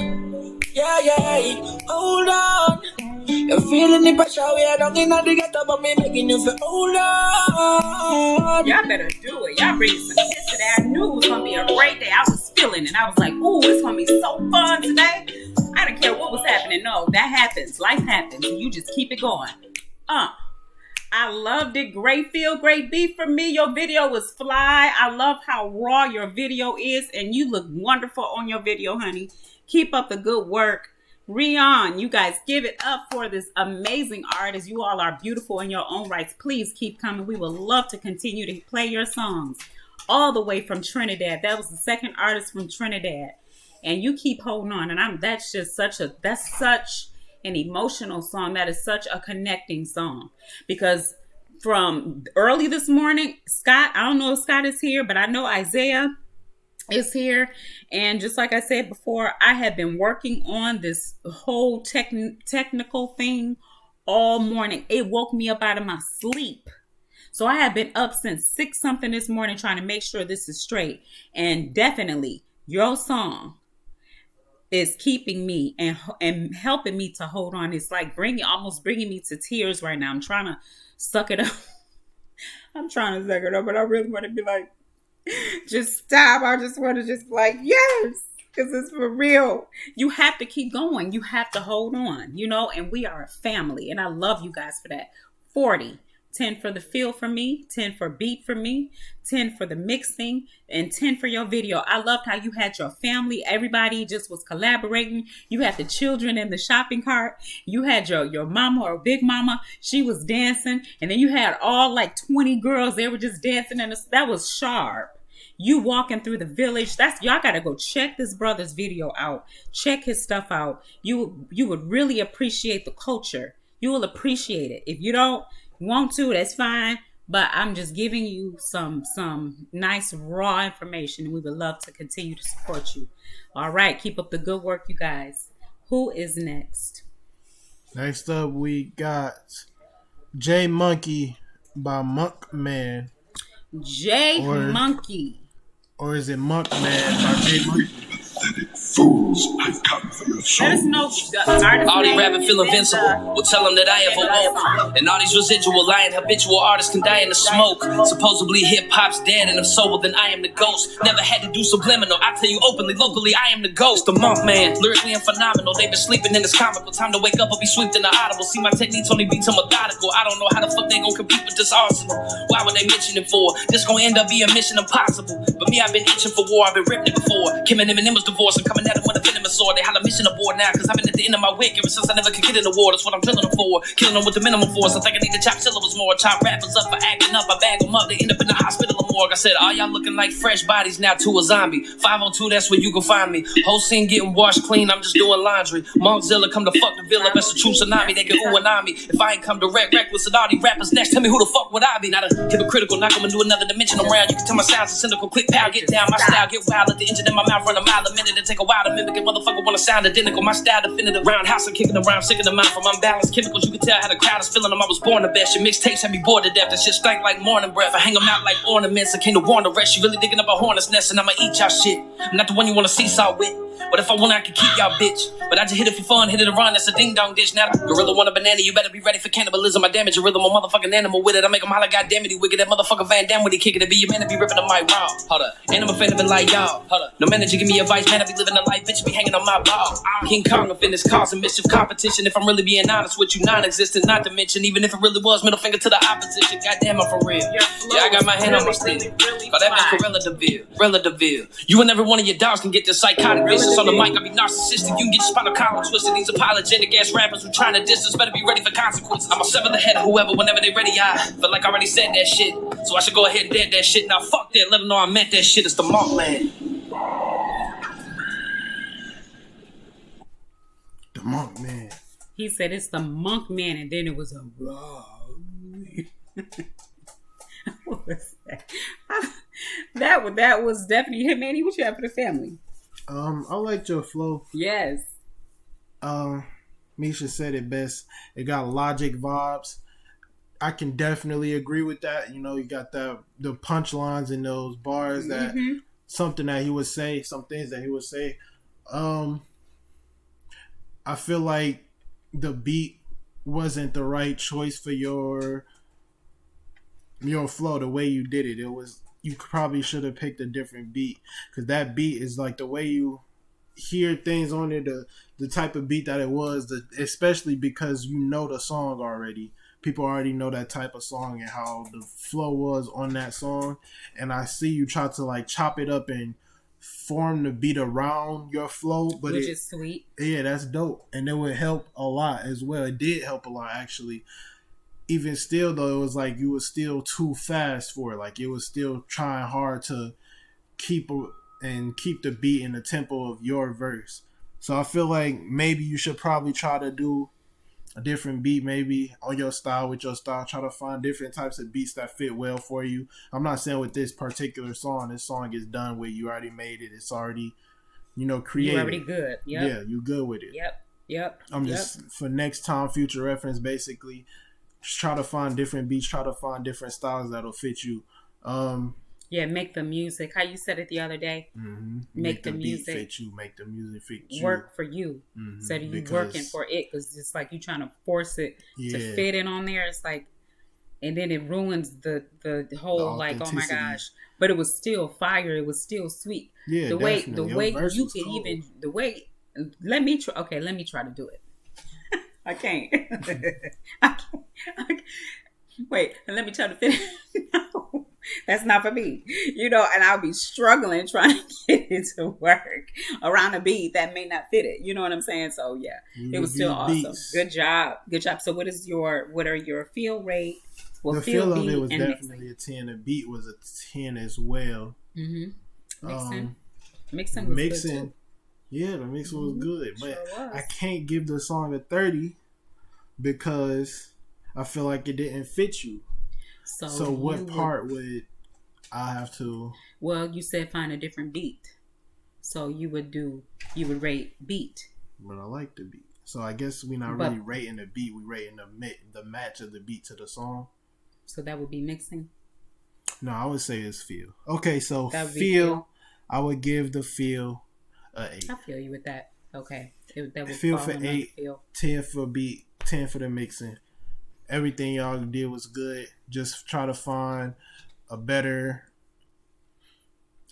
Hold on. You're feeling the pressure we are down in the ghetto, but me making you feel hold on. Y'all better do it. Y'all bring some hits today. I knew it was gonna be a great day. I was feeling it. I was like, ooh, it's gonna be so fun today. I don't care what was happening. No, that happens. Life happens, and you just keep it going. I loved it. Great feel, great beat for me. Your video was fly. I love how raw your video is, and you look wonderful on your video, honey. Keep up the good work. Rion, you guys give it up for this amazing artist. You all are beautiful in your own rights. Please keep coming. We would love to continue to play your songs all the way from Trinidad. That was the second artist from Trinidad. And you keep holding on. And that's such an emotional song. That is such a connecting song. Because from early this morning, Scott, I don't know if Scott is here, but I know Isaiah is here. And just like I said before, I have been working on this whole technical thing all morning. It woke me up out of my sleep. So I have been up since 6 something this morning trying to make sure this is straight. And definitely your song is keeping me and helping me to hold on. It's like almost bringing me to tears right now. I'm trying to suck it up. But I really want to be like, just stop. I just want to just be like, yes, because it's for real. You have to keep going. You have to hold on, and we are a family. And I love you guys for that. 40. 10 for the feel for me, 10 for beat for me, 10 for the mixing, and 10 for your video. I loved how you had your family. Everybody just was collaborating. You had the children in the shopping cart. You had your mama or big mama. She was dancing. And then you had all like 20 girls. They were just dancing. And that was sharp. You walking through the village. Y'all got to go check this brother's video out. Check his stuff out. You would really appreciate the culture. You will appreciate it. If you don't want to, that's fine, but I'm just giving you some nice raw information, and we would love to continue to support you. All right, keep up the good work, you guys. Who is next? Next up, we got J Monkey by Monkman. Monkey. Or is it Monkman by J Monkey? Fools have come for your soul. Let us know the artist. All these rapping feel invincible. Will tell them that I ever woke. And all these residual lying habitual artists can die in the smoke. Supposedly hip hop's dead, and if so, well then I am the ghost. Never had to do subliminal. I tell you openly, locally, I am the ghost. The monk man, lyrically and phenomenal. They've been sleeping in this comical. Time to wake up or be swept in the audible. See my techniques only beats are methodical. I don't know how the fuck they gon' compete with this arsenal. Why would they mention it for? This gon' end up being mission impossible. But me, I've been itching for war. I've been ripping it before. Kim and Eminem was divorced. I'm coming at him with a venomous sword. They had a mission aboard now, cause I've been at the end of my wick ever since I never could get in the war. That's what I'm drilling them for. Killing them with the minimum force. I think I need to chop syllables more. Chop rappers up for acting up. I bag them up. They end up in the hospital or morgue. I said, all y'all looking like fresh bodies now to a zombie. 502, that's where you can find me. Whole scene getting washed clean. I'm just doing laundry. Monkzilla come to fuck the villa. That's a true tsunami. They can ooh and on me. If I ain't come direct, reckless and all these rappers next, tell me who the fuck would I be? Not a hypocritical, knock them into another dimension around. You can tell my sounds are cynical. Quick pow, get down. My style get wild. Let the engine in my mouth run a mile a minute. It take a while to mimic it. Motherfucker wanna sound identical. My style definitive. Roundhouse, I'm kicking around, sick of the mouth from unbalanced chemicals. You can tell how the crowd is feeling them. I was born the best. Your mixtapes had me bored to death. That shit stank like morning breath. I hang them out like ornaments. I came to warn the rest. You really digging up a hornet's nest, and I'ma eat y'all shit. I'm not the one you wanna seesaw with. But if I want, I can keep y'all bitch. But I just hit it for fun, hit it around, that's a ding-dong dish. Now the gorilla want a banana, you better be ready for cannibalism. I damage your rhythm, a motherfucking animal with it. I make him holler, goddamn it, he wicked. That motherfucker Van Damme when he kick it. It be your man to be ripping the mic raw. Hold up, and I'm a fan of it like y'all. Hold up, no manager give me advice, man, I be living a life, bitch, be hanging on my ball. King Kong of fitness, causing mischief, competition. If I'm really being honest with you, non-existent, not to mention. Even if it really was, middle finger to the opposition. Goddamn, I'm for real. Yeah, I got my hand on my stick. Oh, that bitch Gorilla DeVille. You and every one of your dogs can get this psychotic vicious on the mic. I be narcissistic. You can get your spinal column twisted. These apologetic ass rappers who trying to distance better be ready for consequences. I'ma sever the head of whoever whenever they ready. I feel like I already said that shit, so I should go ahead and dead that shit. Now fuck that, let them know I meant that shit. It's the Monk Man. The Monk Man. He said it's the Monk Man, and then it was a raw. What was that? That was definitely him, Manny. What you have for the family? I liked your flow. Yes. Misha said it best. It got Logic vibes. I can definitely agree with that. You know, you got the punchlines in those bars that something that he would say, some things that he would say. I feel like the beat wasn't the right choice for your flow. The way you did it, you probably should have picked a different beat, because that beat is like the way you hear things on it, the type of beat that it was, especially because you know the song already. People already know that type of song and how the flow was on that song. And I see you try to like chop it up and form the beat around your flow, but which is sweet. Yeah, that's dope, and it would help a lot as well. It did help a lot actually. Even still though, it was like you were still too fast for it. Like it was still trying hard to keep the beat in the tempo of your verse. So I feel like maybe you should probably try to do a different beat maybe on your style with your style. Try to find different types of beats that fit well for you. I'm not saying with this particular song. This song is done with. You already made it. It's already, created. You're already good. Yep. Yeah, you good with it. Yep. I'm just, for next time, future reference, basically, just try to find different beats. Try to find different styles that'll fit you. Make the music. How you said it the other day. Mm-hmm. Make the beat music fit you. Make the music fit you. Work for you. Mm-hmm. Instead of you working for it, because it's like you trying to force it to fit in on there. It's like, and then it ruins the whole like, oh my gosh. But it was still fire. It was still sweet. Yeah, the way you could cool. even the way. Let me try to do it. I can't. I can't. Wait, let me try to finish. No, that's not for me. And I'll be struggling trying to get it to work around a beat that may not fit it. You know what I'm saying? So yeah, it was still awesome. Beats. Good job. So what are your feel rate? Well, the feel of it was mixing. definitely a 10. The beat was a 10 as well. Mm-hmm. Mixing was good too. Yeah, the mixing was good. But Sure was. I can't give the song a 30 because I feel like it didn't fit you. So what part would I have to? Well, you said find a different beat. So you would rate beat. But I like the beat. So I guess we're not really rating the beat. We're rating the match of the beat to the song. So that would be mixing? No, I would say it's feel. Okay, so feel. I would give the feel a 8. I feel you with that. Okay. That would feel for 8, 10 for beat, 10 for the mixing. Everything y'all did was good. Just try to find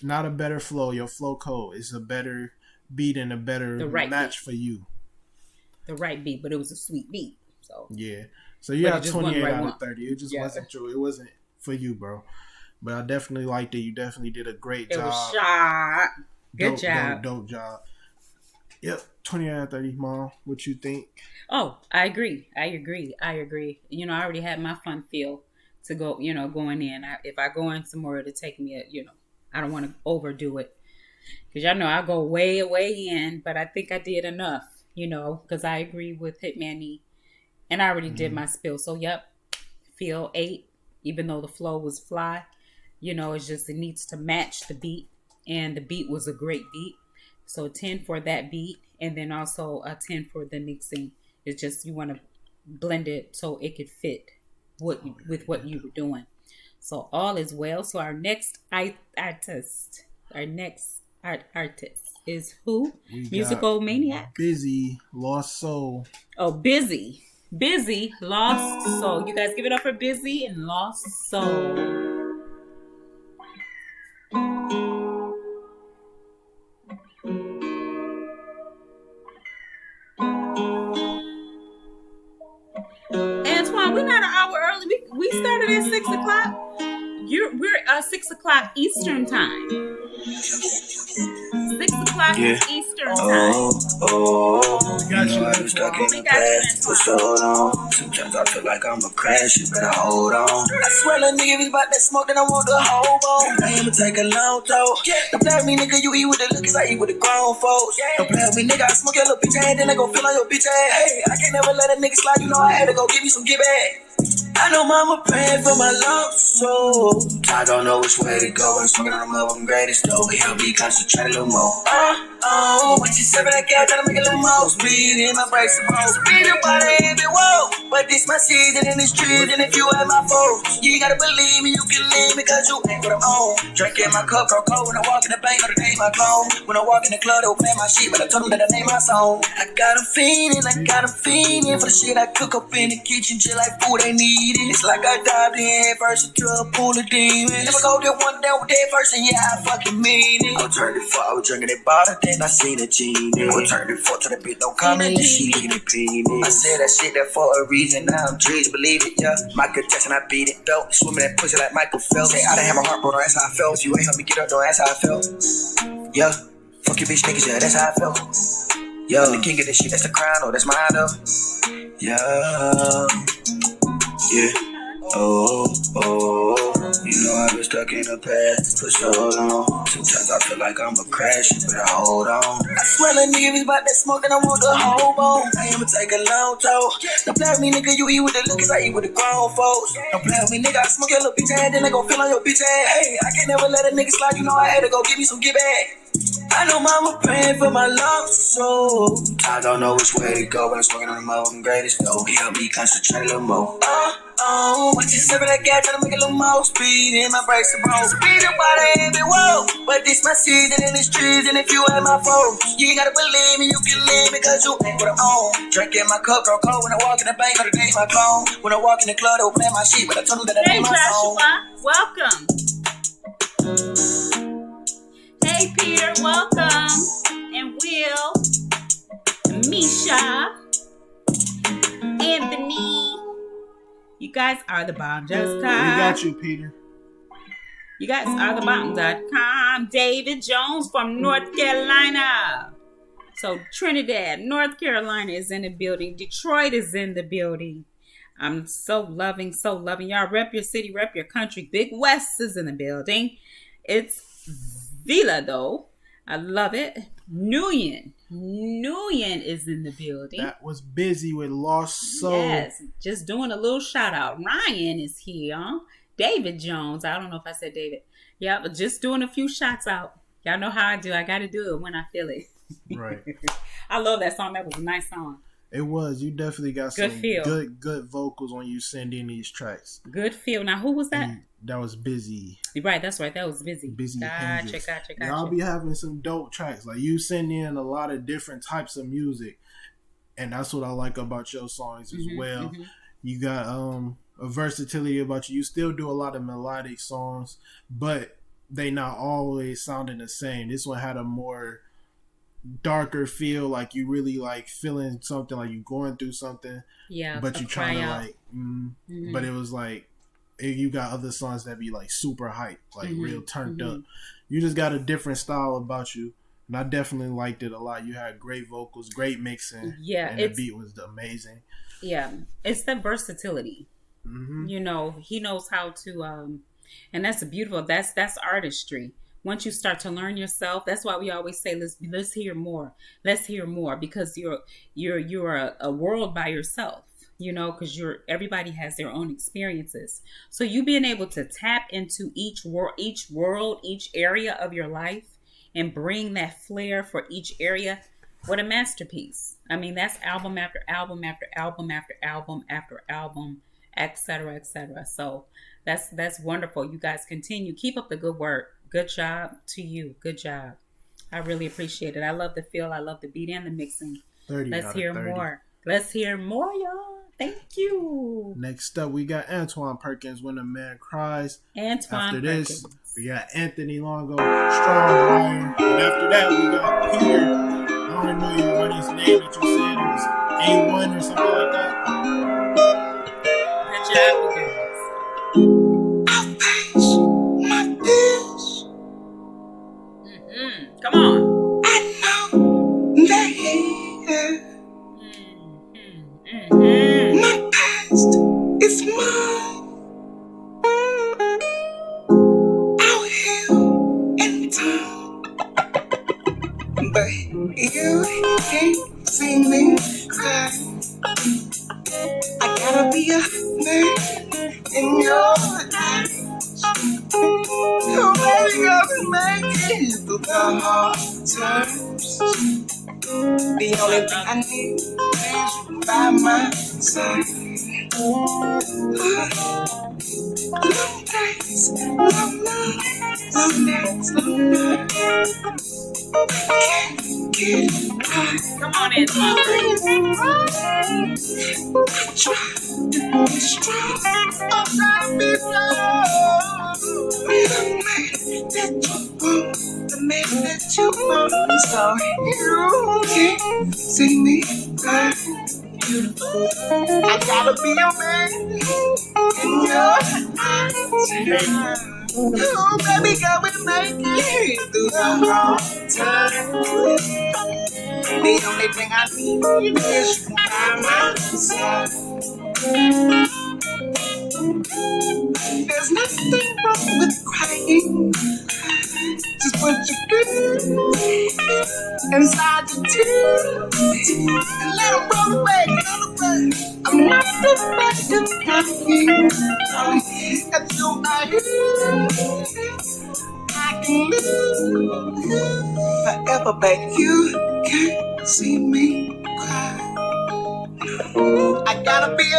not a better flow. Your flow code is a better beat and a better match for you. The right beat, but it was a sweet beat. So yeah. So you got 28 out of 30. It just wasn't true. It wasn't for you, bro. But I definitely liked it. You definitely did a great job. It was shot. Good job. Dope job. Yep. 28 out of 30, Mom. What you think? Oh, I agree. I already had my fun feel to go, going in. If I go in some more, it'll take me I don't want to overdo it. Because y'all know I go way, way in, but I think I did enough, because I agree with Hitman E. And I already did my spill. So, yep, feel 8, even though the flow was fly. It's just it needs to match the beat. And the beat was a great beat. So 10 for that beat. And then also a 10 for the mixing. It's just you want to blend it so it could fit with what you were doing. So all is well. So our next artist is who? Musical Maniac? Busy, Lost Soul. Oh, Busy, Lost Soul. You guys give it up for Busy and Lost Soul. We're not an hour early. We started at 6 o'clock. We're 6 o'clock Eastern time. 6 o'clock Eastern time. Got you. I'm stuck in the past for so long. Sometimes I feel like I'm a crash. You better hold on. I swear, little nigga, if it's about that smoke, then I want the whole bone. I am take a long talk. Don't play with me, nigga. You eat with the liquors, I eat with the grown folks. Don't play with me, nigga. I smoke your little bitch ass, then I go feel on your bitch ass. Hey, I can't never let a nigga slide. You know I had to go give you some get back. I know mama praying for my lost soul. I don't know which way to go. I'm smoking on the motherfucking greatest though. But he'll be concentrated a little more. When she serving that cat, trying to make it a little more. Speed in my brakes, speed in my head, whoa. But this my season and it's true. And if you ain't my foe, you gotta believe me, you can leave me, cause you ain't what I'm on. Drinking my cup, grow cold. When I walk in the bank, know the name my clone. When I walk in the club, they will play my shit, but I told them that I name my song. I got a fiendin' for the shit I cook up in the kitchen, just like food they need. It's like I dived in head first into a pool of demons. Never go there one down with that first, and yeah, I fucking mean it. I turned it 4, I was drinking that bottle, then I seen a genie. I turned it 4 to the bitch, don't come in, then she leave it penis. I said that shit there for a reason, now I'm dreaming, believe it, yeah. Michael Jackson, I beat it, belt, swimming that pussy like Michael Phelps. Say I done have my heart broken, that's how I felt. If you ain't help me get up, don't ask how I felt. Yeah, fuck your bitch niggas, yeah, that's how I feel. Yeah, I'm the king of this shit, that's the crown, oh, that's mine though. Yeah, yeah. Oh, you know I've been stuck in the past for so long. Sometimes I feel like I'm a crash, but I hold on. I swear a nigga is about that smoke and I want the whole bone. I am going to take a long tow. Don't play with me, nigga, you eat with the liquors, I eat with the grown folks. Don't play with me, nigga, I smoke your little bitch ass, then I gon' feel on your bitch ass. Hey, I can't never let a nigga slide, you know I had to go give me some get back. I know mama praying for my lost soul. I don't know which way to go when I'm smoking on the motherfucking greatest though. He help me concentrate a little more. Watch you serving that gas, trying to make a little more speed in my brakes are broke. Speed up by the heavy whoa. But this my season and it's trees, and if you ain't my folks, you ain't gotta believe me, you can leave me, cause you ain't what I'm on. Drinking my cup, girl, cold when I walk in the bank, or the day my clone. When I walk in the club, they will play my shit, but I told them that I Hey ain't my song. Joshua, welcome. Hey Peter, welcome. And Will, Misha, Anthony. You guys are the bomb. Just We got you, Peter. You guys are the bomb.com. David Jones from North Carolina. So Trinidad, North Carolina is in the building. Detroit is in the building. I'm so loving. Y'all rep your city, rep your country. Big West is in the building. It's Villa though. I love it. Nguyen is in the building. That was busy with Lost Soul. Yes, just doing a little shout out. Ryan is here. David Jones. I don't know if I said David. Yeah, but just doing a few shots out. Y'all know how I do. I got to do it when I feel it. Right. I love that song. That was a nice song. It was. You definitely got Good some feel. good vocals when you send in these tracks. Good feel. Now, who was that? That was Busy. Right, that's right. That was Busy. Busy Gotcha. Y'all be having some dope tracks. Like you send in a lot of different types of music, and that's what I like about your songs as well. Mm-hmm. You got a versatility about you. You still do a lot of melodic songs, but they not always sounding the same. This one had a more darker feel, like you really like feeling something, like you going through something. Yeah, but you trying to like, but it was like you got other songs that be like super hype, like real turned up. You just got a different style about you, and I definitely liked it a lot. You had great vocals, great mixing, and the beat was amazing. Yeah, it's the versatility. You know, he knows how to, and that's beautiful. That's artistry. Once you start to learn yourself, that's why we always say let's hear more. Let's hear more, because you're a world by yourself. You know, because everybody has their own experiences. So you being able to tap into each world, each area of your life, and bring that flair for each area. What a masterpiece! I mean, that's album after album after album after album after album, etc., etc. So that's wonderful. You guys continue. Keep up the good work. Good job to you. Good job. I really appreciate it. I love the feel. I love the beat and the mixing. Let's hear more. Let's hear more, y'all. Thank you. Next up, we got Antoine Perkins, When a Man Cries. After this, we got Anthony Longo, Strong Wire. And after that, we got Peter. I don't even know everybody's name that you said. It was A1 or something like that. Good job, you guys. I'll face my fears. Come on. I know they're here. My past is mine. I'll heal in time. But you can't see me cry. I gotta be a man in your eyes. You really gotta make it through the hard times. The only thing I need is you by my side. Long days, long nights, long days, long nights. Can't get high. Come on, Antoine. I try to be strong. I'm trying to be strong. Be the man that you want, the man that you want. So you can't see me cry. I gotta be your man in your eyes. Oh, baby girl, we make it through the hard time. The only thing I need is you by my side. There's nothing wrong with crying. Just put your feet inside your tears and let them roll away. I'm not afraid of crying. If you are here, I can live forever, baby. You can't see me cry. I gotta be a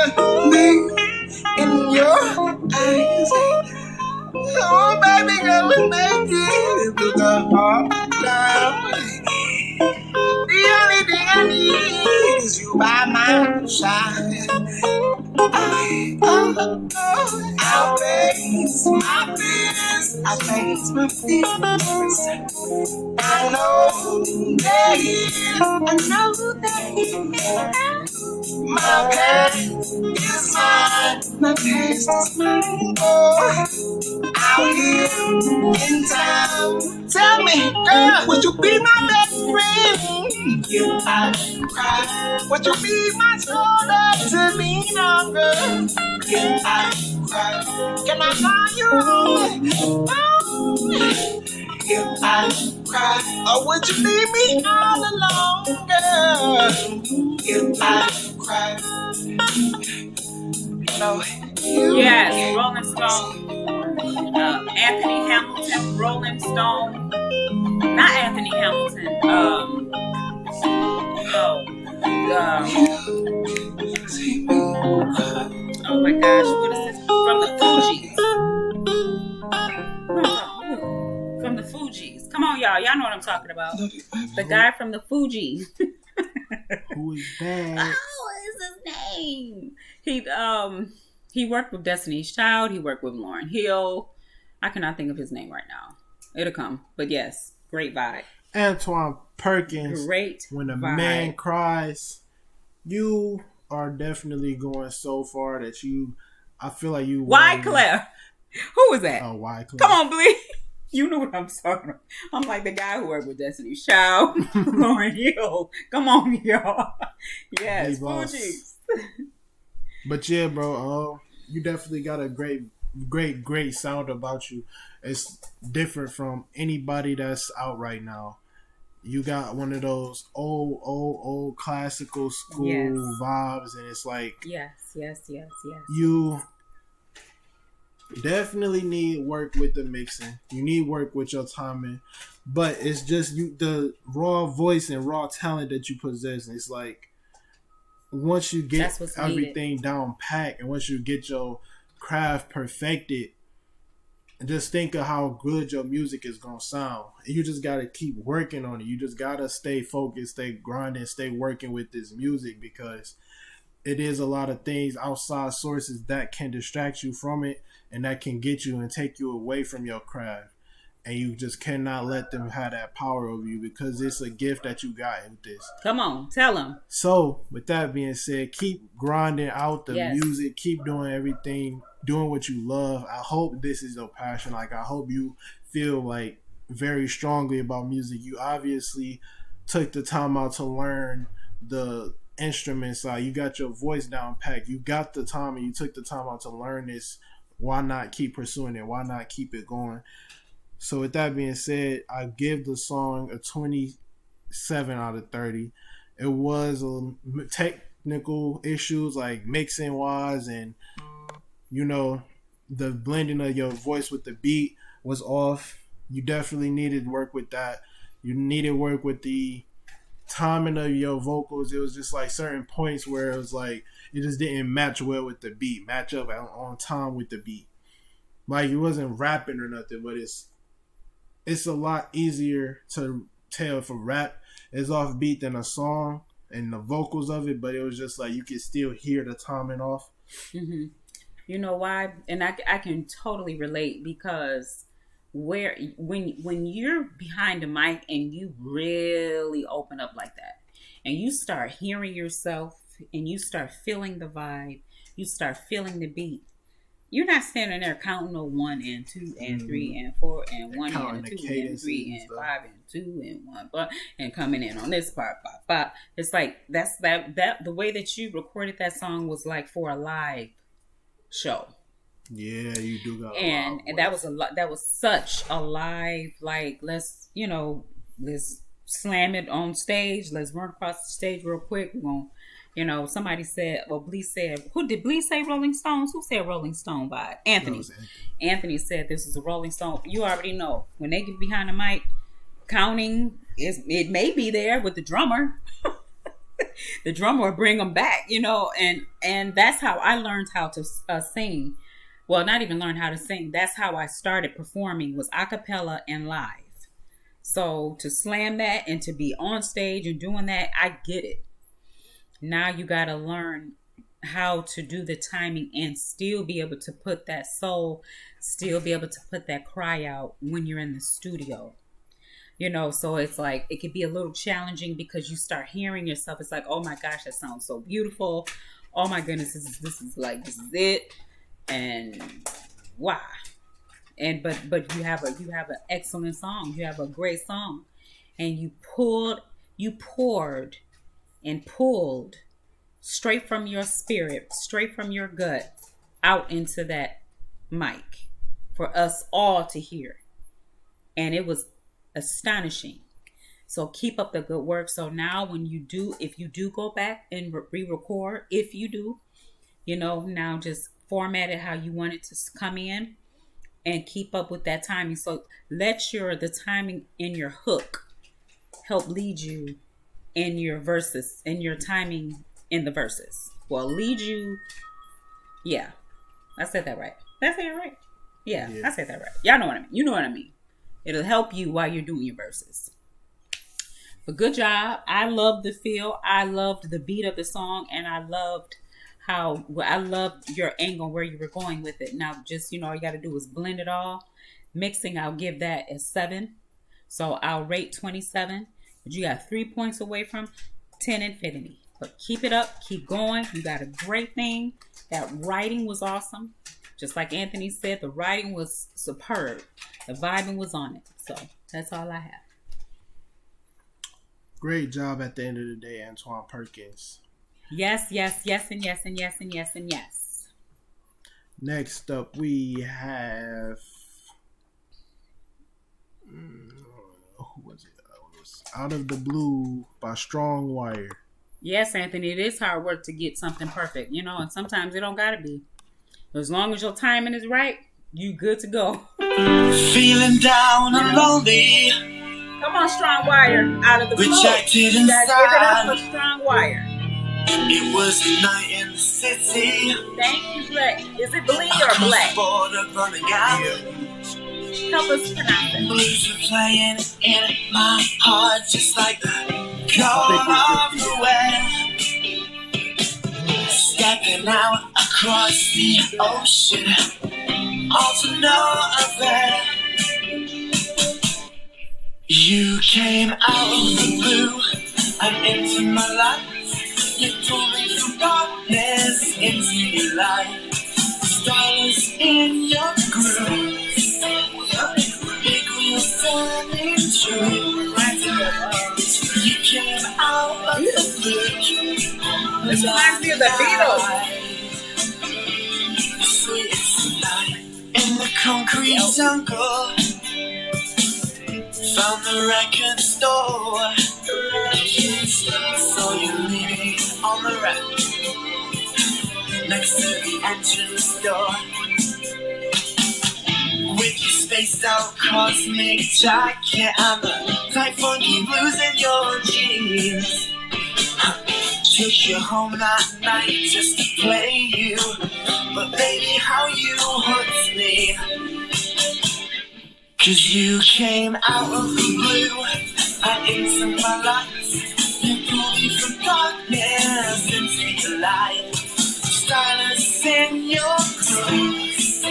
man in your eyes. Oh, baby girl, we make it through the hard time. The only thing I need is you by my side. I'll face my fears. I'll face my fears. I know that my past is mine. My past is mine. Oh, out here in town. Tell me, girl, would you be my best friend? If I cry, would you be my shoulder to lean on, girl? If I cry, can I call you home? If I cry, or would you leave me all alone, girl? If I cry, no. Yes, Rolling Stone. Anthony Hamilton, Rolling Stone. Not Anthony Hamilton. Oh my gosh, what is this? From the Fugees. From the Fugees. Come on, y'all. Y'all know what I'm talking about. The guy from the Fugees. Who is that? What is his name? He worked with Destiny's Child. He worked with Lauryn Hill. I cannot think of his name right now. It'll come. But yes, great vibe. Antoine Perkins. Great When a vibe. man cries, you are definitely going so far that I feel like you. Wyclef. Who was that? Oh, Wyclef. Come on, please. You know what I'm talking about. I'm like the guy who worked with Destiny's Child, Lauryn Hill. Come on, y'all. Yes, Fugees. But yeah, bro, you definitely got a great sound about you. It's different from anybody that's out right now. You got one of those old classical school vibes, and it's like yes. You definitely need work with the mixing. You need work with your timing, but it's just the raw voice and raw talent that you possess. It's like once you get everything down packed, and once you get your craft perfected, just think of how good your music is gonna sound. And you just gotta keep working on it. You just gotta stay focused, stay grinding, stay working with this music, because it is a lot of things, outside sources that can distract you from it, and that can get you and take you away from your craft. And you just cannot let them have that power over you, because it's a gift that you got with this. Come on, tell them. So, with that being said, keep grinding out the music. Keep doing everything, doing what you love. I hope this is your passion. Like, I hope you feel like very strongly about music. You obviously took the time out to learn the instrument side. You got your voice down packed. You got the time, and you took the time out to learn this. Why not keep pursuing it? Why not keep it going? So with that being said, I give the song a 27 out of 30. It was technical issues like mixing wise, and the blending of your voice with the beat was off. You definitely needed work with that. You needed work with the timing of your vocals. It was just like certain points where it was like it just didn't match well with the beat, match up on time with the beat. Like, it wasn't rapping or nothing, but it's a lot easier to tell if a rap is off beat than a song and the vocals of it. But it was just like you could still hear the timing off. Mm-hmm. You know why? And I can totally relate, because when you're behind a mic and you really open up like that, and you start hearing yourself, and you start feeling the vibe, you start feeling the beat, You're not standing there counting no 1 and 2 and 3 and 4 and 1 Counting and the 2 and cadences 3 and and stuff. 5 and 2 and 1 but and coming in on this part. It's like that's that the way that you recorded that song was like for a live show. Yeah, you do got And that was that was such a live, like, let's slam it on stage, let's run across the stage real quick. We're gonna, somebody said, well, Bleak said, who did Bleak say? Rolling Stones? Who said Rolling Stone vibe? Anthony. Anthony said this is a Rolling Stone. You already know when they get behind the mic, counting it may be there with the drummer. The drummer will bring them back, and that's how I learned how to sing. Well, not even learn how to sing. That's how I started performing, was a cappella and live. So to slam that and to be on stage and doing that, I get it. Now you got to learn how to do the timing and still be able to put that soul, still be able to put that cry out when you're in the studio. So it's like, it could be a little challenging because you start hearing yourself. It's like, oh my gosh, that sounds so beautiful. Oh my goodness, this is it. And wow. And but you have an excellent song. You have a great song. And you poured and pulled straight from your spirit, straight from your gut out into that mic for us all to hear. And it was astonishing. So keep up the good work. So now if you do go back and re-record, if you do, now just format it how you want it to come in and keep up with that timing. So let the timing in your hook help lead you in your verses, in your timing in the verses. Well, lead you. Yeah, I said that right. Did I say it right? Yeah, I said that right. Y'all know what I mean. You know what I mean. It'll help you while you're doing your verses. But good job. I loved the feel. I loved the beat of the song, and I loved your angle where you were going with it. Now, just, all you got to do is blend it all. Mixing, I'll give that a 7. So I'll rate 27. But you got 3 points away from 10 infinity. But keep it up. Keep going. You got a great thing. That writing was awesome. Just like Anthony said, the writing was superb. The vibing was on it. So that's all I have. Great job at the end of the day, Antoine Perkins. Yes, yes, yes, and yes, and yes, and yes, and yes. Next up, we have... who was it? It was Out of the Blue by Strong Wire. Yes, Anthony, it is hard work to get something perfect, and sometimes it don't gotta be. As long as your timing is right, you good to go. Feeling down and lonely. Come on, Strong Wire. Out of the Blue. Rejected You guys give it up inside. for Strong Wire. It was a night in the city. Thank you, Black. Is it Bleed or Black? Border running out. Help us pronounce it. Blues were playing in my heart, just like the call of the wind. Stepping out across the ocean, all to no avail. You came out of the blue and into my life. You pulled me from darkness into your light. Stars in your groove. Big wheels turning true. You came out of the blue. This reminds me of the Beatles. Sweetest night in the concrete jungle. Found the record store. Saw you leaning on the rack next to the entrance door. With your spaced out cosmic jacket and the tight funky blues in your jeans. Took you home that night just to play you. But baby, how you hooked me. 'Cause you came out of the blue and into my life. You pulled me from darkness into the light. Stylus in your clothes.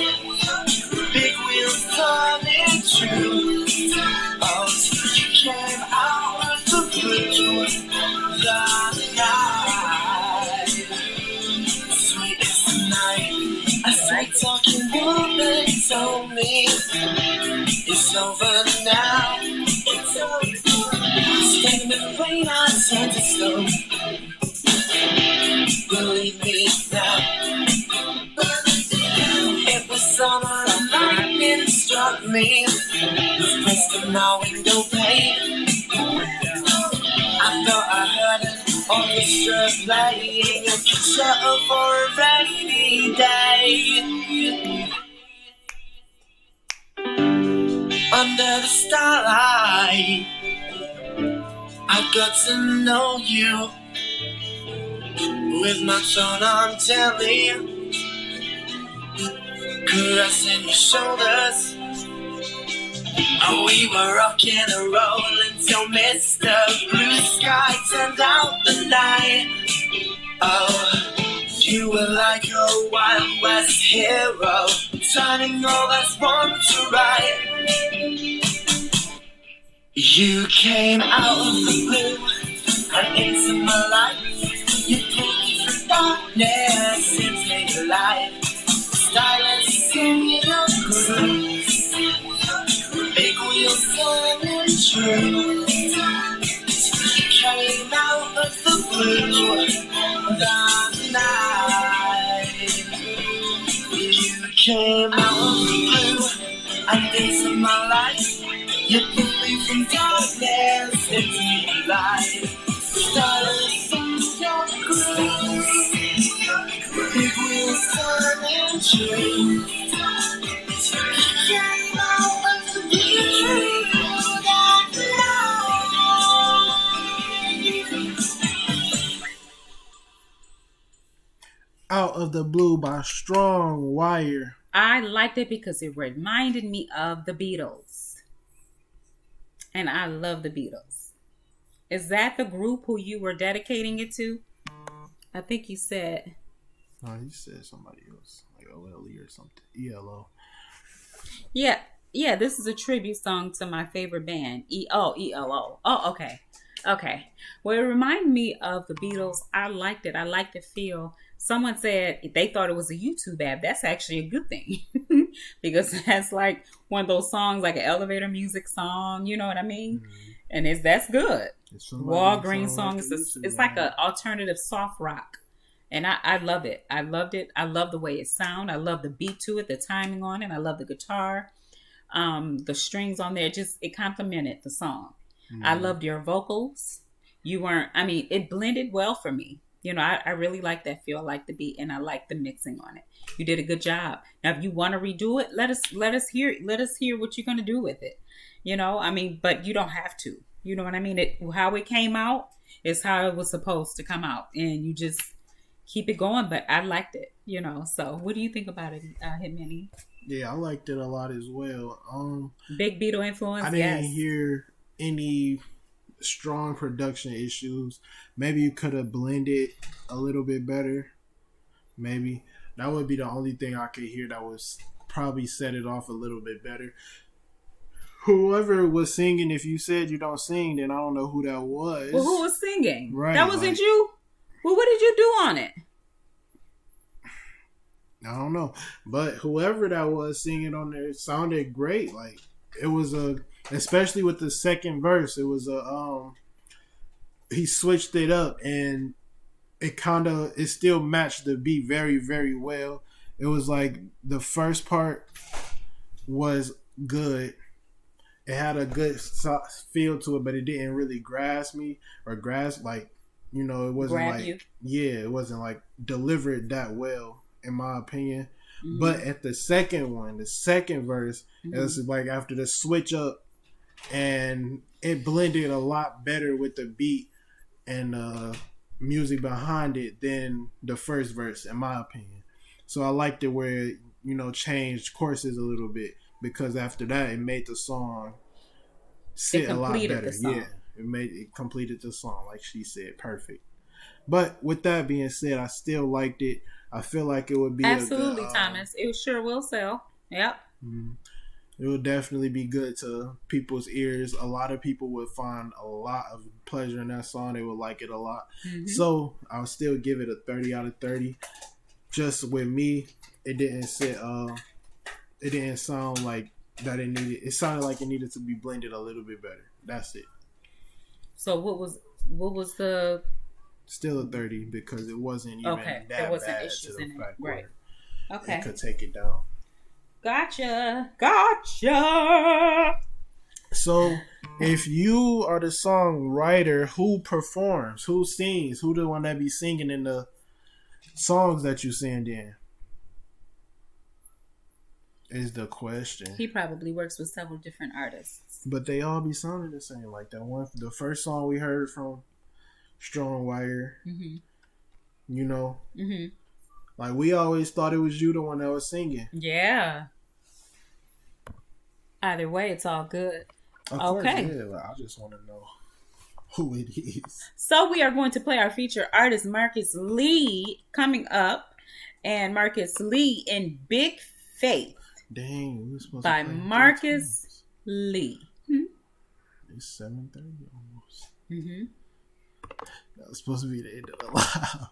Big wheels turning true. Oh, you came out of the blue that night. Sweetest night. I say talking me. It's over now. It's over. Standing in the rain, I turn to stone. Believe me now. It was summer and lightning struck me. Was pressed in my window pane. I thought I heard an orchestra playing a picture for a rainy day. Under the starlight, I got to know you. With my phone on telly, caressing your shoulders. Oh, we were rocking and rolling until Mr. Blue Sky turned out the night. Oh, you were like a Wild West hero, turning all that's wrong to right. You came out of the blue and into my life. You pulled me from darkness into your life. Silence in your groove. Big wheels turning true. You came out of the blue that night. You came out of the blue and into my life. You pulled me from darkness into your life. Silence in your groove. Big wheels turning true. You came out of the blue that night. Out of the Blue by Strong Wire. I liked it because it reminded me of the Beatles. And I love the Beatles. Is that the group who you were dedicating it to? I think you said. No, you said somebody else. Like OLE or something. ELO. Yeah. Yeah, this is a tribute song to my favorite band. ELO. Oh, okay. Okay. Well, it reminded me of the Beatles. I liked it. I liked the feel. Someone said they thought it was a YouTube ad. That's actually a good thing. Because that's like one of those songs, like an elevator music song. You know what I mean? Mm-hmm. And that's good. Walgreens song. It's like an alternative soft rock. And I love it. I loved it. I love the way it sounds. I love the beat to it, the timing on it. I love the guitar. The strings on there, it complemented the song. Mm-hmm. I loved your vocals. It blended well for me. You know, I really like that feel, I like the beat, and I like the mixing on it. You did a good job. Now, if you want to redo it, let us hear what you're going to do with it. You know, but you don't have to. You know what I mean? How it came out is how it was supposed to come out, and you just keep it going. But I liked it, you know. So, what do you think about it, Hitman E? Yeah, I liked it a lot as well. Big Beatle influence. I didn't hear any strong production issues. Maybe you could have blended a little bit better. Maybe that would be the only thing I could hear that was probably set it off a little bit better. Whoever was singing, if you said you don't sing, then I don't know who that was. Well, who was singing? Right, that wasn't you? Well, what did you do on it? I don't know. But whoever that was singing on there sounded great. Like, it was especially with the second verse, it was he switched it up and it still matched the beat very, very well. It was like the first part was good. It had a good feel to it, but it didn't really grasp me or it wasn't it wasn't like delivered that well, in my opinion. Mm-hmm. But at the second verse, mm-hmm. It was like after the switch up, and it blended a lot better with the beat and music behind it than the first verse, in my opinion. So I liked it where it, changed courses a little bit, because after that it made the song sit a lot better. Yeah, it completed the song, like she said, perfect. But with that being said, I still liked it. I feel like it would be absolutely Thomas. It sure will sell. Yep. Mm-hmm. It will definitely be good to people's ears. A lot of people would find a lot of pleasure in that song. They would like it a lot. Mm-hmm. So I'll still give it a 30 out of 30. Just with me, it didn't sit. it didn't sound like that it needed. It sounded like it needed to be blended a little bit better. That's it. So what was the? Still a 30 because it wasn't even that there wasn't bad issues to the in it. fact Right. where Okay. it could take it down. Gotcha. So, if you are the songwriter, who performs, who sings, who the one that be singing in the songs that you sing in? Is the question. He probably works with several different artists. But they all be sounding the same. Like that one, the first song we heard from Strong Wire, you know, like we always thought it was you the one that was singing. Yeah. Either way, it's all good. Of course, yeah. Like, I just want to know who it is. So we are going to play our featured artist, Marcus Lee, coming up. And Marcus Lee in Big Faith. Dang, we were supposed by to play Marcus Lee. It's 7:30 almost. That was supposed to be the end of the live.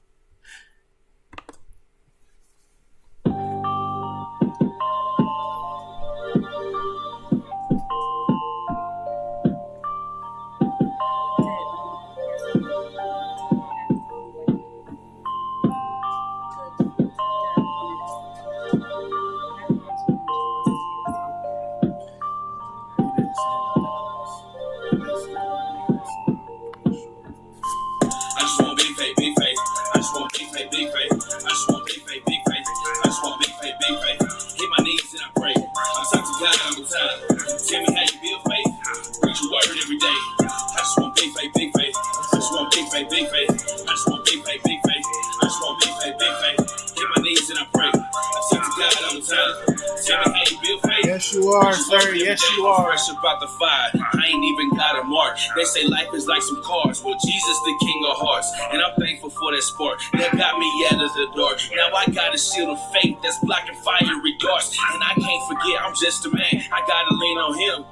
Yes, you are, sir. Yes, you are. Fresh about the fire. I ain't even got a mark. They say life is like some cars. Well, Jesus, the King of Hearts. And I'm thankful for that spark that got me out of the dark. Now I got a shield of faith that's blocking fiery darts. And I can't forget, I'm just a man. I gotta lean on him.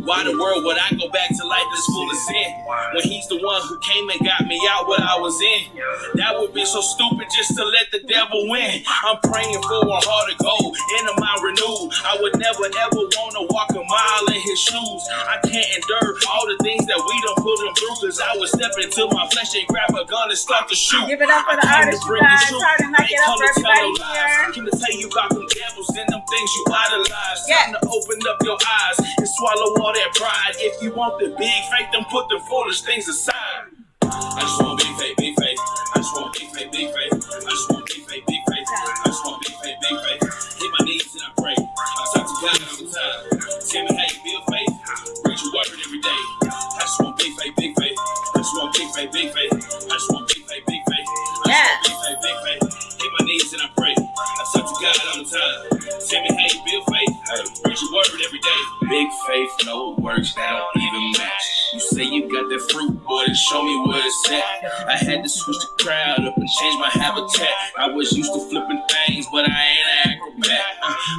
Why the world would I go back to life that's full of sin when he's the one who came and got me out what I was in? That would be so stupid just to let the devil win. I'm praying for a heart of gold and a mind renewed. I would never ever want to walk a mile in his shoes. I can't endure all the things that we done put him through, cause I would step into my flesh and grab a gun and start to shoot. Give it up for the artists, you guys. Try to knock it up for everybody here. Can I tell you about them devils and them things you idolize? Time to open up your eyes and swallow all that pride. If you want the big faith, then put the foolish things aside. I just want big faith, big faith. I just want big faith, big faith. I just want big faith, big faith. I just want big faith, big faith. Hit my knees and I pray. I talk to God all the time. Tell me how you build faith. Read your word every day. I just want big faith, big faith. I just want big faith, big faith. I just want big faith, big faith. I just want big faith, big faith. Hit my knees and I pray. I talk to God all the time. Tell me how you build faith. Read your word every day. Big faith, no works that don't even match. You say you got that fruit, boy, then show me where it's at. I had to switch the crowd up and change my habitat. I was used to flipping things, but I ain't an acrobat.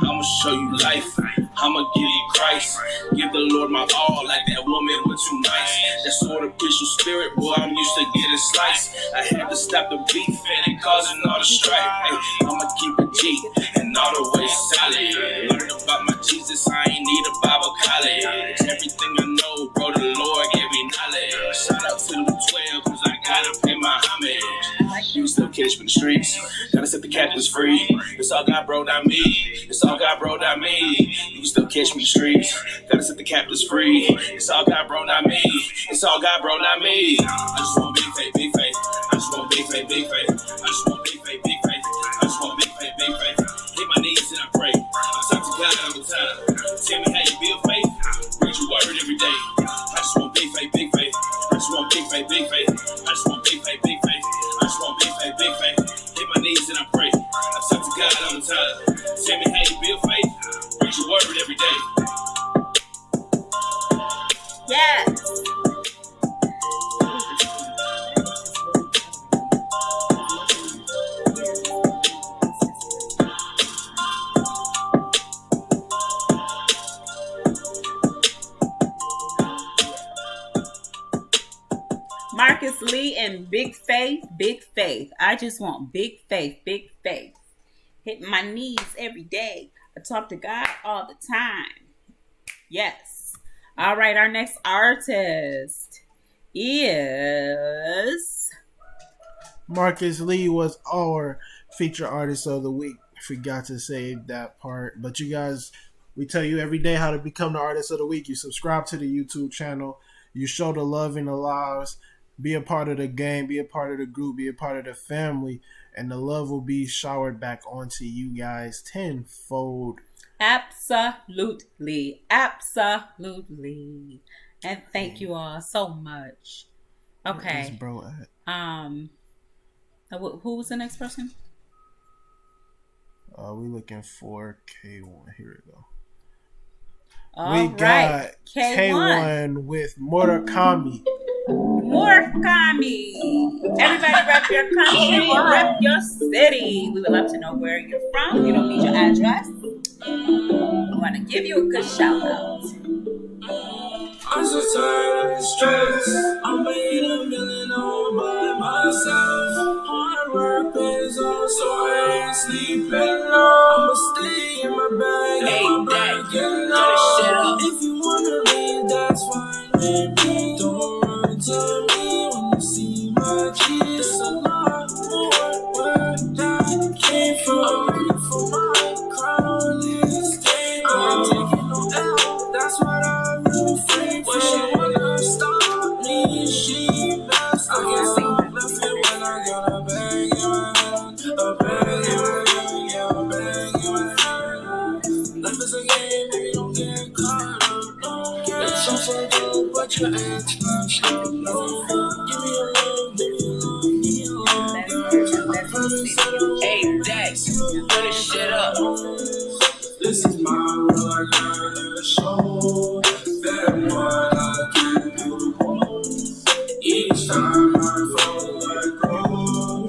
I'ma show you life. I'ma give you Christ. Give the Lord my all, like that woman was too nice. That sort of Christian spirit, boy, I'm used to getting sliced. I had to stop the beef and causing all the strife. Hey, I'ma keep it G and all the way solid. Learn about my Jesus, I ain't need a Bible college. Everything I know, bro, the Lord gave me knowledge. Shout out to the 12, cause I gotta pay my homage. You still catch me in the streets, gotta set the captives free. It's all God, bro, not me. It's all God, bro, not me. You can still catch me in the streets, gotta set the captives free. It's all God, bro, not me. It's all God, bro, not me. I just want big faith, big faith. I just want big faith, big faith. I just want big faith, big faith. I just want big faith, big faith. Hit my knees and I pray. I talk to God all the time. Tell me how you build faith. Read your word every day. I just want big faith, big faith. I just want big faith, big faith. I just want big faith, big faith. I just want big faith, big faith. Hit my knees and I pray. I talk to God all the time. Tell me how you build faith. Read your word every day. Yes. Marcus Lee and Big Faith, Big Faith. I just want big faith, big faith. Hit my knees every day. I talk to God all the time. Yes. All right, our next artist is Marcus Lee was our feature artist of the week. Forgot to say that part. But you guys, we tell you every day how to become the artist of the week. You subscribe to the YouTube channel. You show the love in the lives. Be a part of the game. Be a part of the group. Be a part of the family. And the love will be showered back onto you guys tenfold. absolutely. Absolutely. And thank you all so much. Where's Okay. bro at? Who was the next person? We looking for K1. Here we go. All We right. got K1. K1 with Murakami. Murakami. Everybody rep your country, rep your city. We would love to know where you're from. You don't need your address. We want to give you a good shout out. I'm so tired of stress. I made $1 million all by myself. Hard work pays off, so I ain't sleeping long. I'ma stay in my bag, Hey, and my Dad, bag getting turn this shit low. up. If you wanna leave, that's fine with me. Don't run to me when you see my kids. It's a lot more work that came from. I'm ready for my crown this day. I ain't taking no L, that's what I really think. When she wanna stop me, she best. I can't stop laughing when I got a bag in my hand. A bag in my hand, yeah, a bag in my hand. Life is a game, baby, don't get caught up, no. It's so so good, but your ass not stop, no. Give me a love, give me a love, give me a love, girl. I promise I don't Hey, Dad, turn this shit up. this is my world, I gotta show that what I can do. Each time I fall, I grow.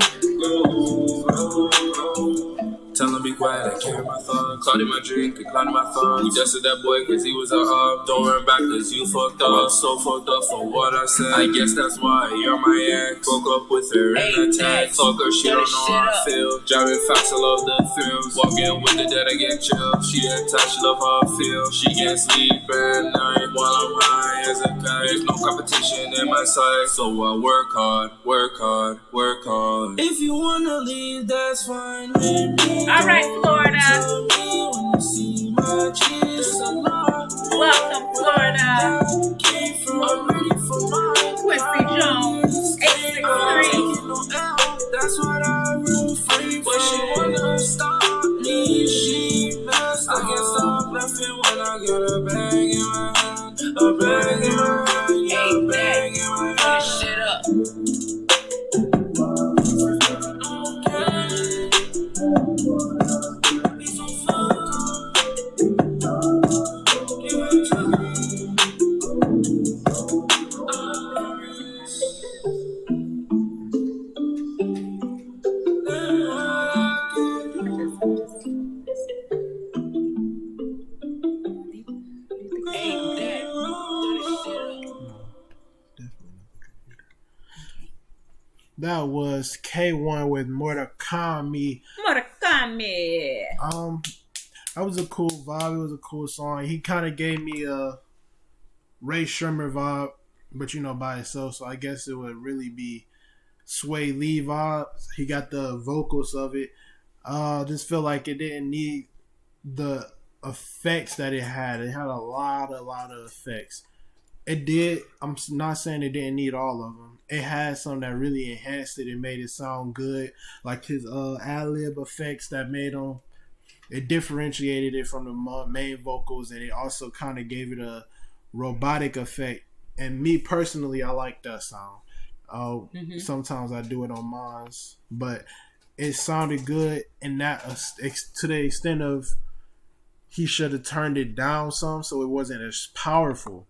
Tell him be quiet, I carry my thoughts. Clouded my drink, and clouded my thoughts. We dusted that boy cause he was a up. Don't run back cause you fucked up. I'm so fucked up for what I said. I guess that's why you're my ex. Broke up with her in a text. Fuck her, she don't know how I feel. Driving fast, I love the feels. Walking with the dead, I get chill. She attached, love how I feel. She can't sleep at night while I'm high as a kite. There's no competition in my sight, so I work hard, work hard, work hard. If you wanna leave, that's fine with me. All right, Florida. Welcome, Florida. Quincy Jones, 863. That's what I root for. But she wanna stop me, she messed up. I can't stop laughing when I got a bag in my hand. A bag in my hand, yeah, a bag in my hand. Turn this shit up. That was K1 with Murakami. Murakami. That was a cool vibe. It was a cool song. He kind of gave me a Ray Sherman vibe, but by itself. So I guess it would really be Sway Lee vibes. He got the vocals of it. Just feel like it didn't need the effects that it had. It had a lot of effects. It did. I'm not saying it didn't need all of them. It had some that really enhanced it and made it sound good. Like his ad-lib effects that made him. It differentiated it from the main vocals, and it also kind of gave it a robotic effect. And me personally, I like that sound. Sometimes I do it on mine, but it sounded good, and that to the extent of he should have turned it down some so it wasn't as powerful.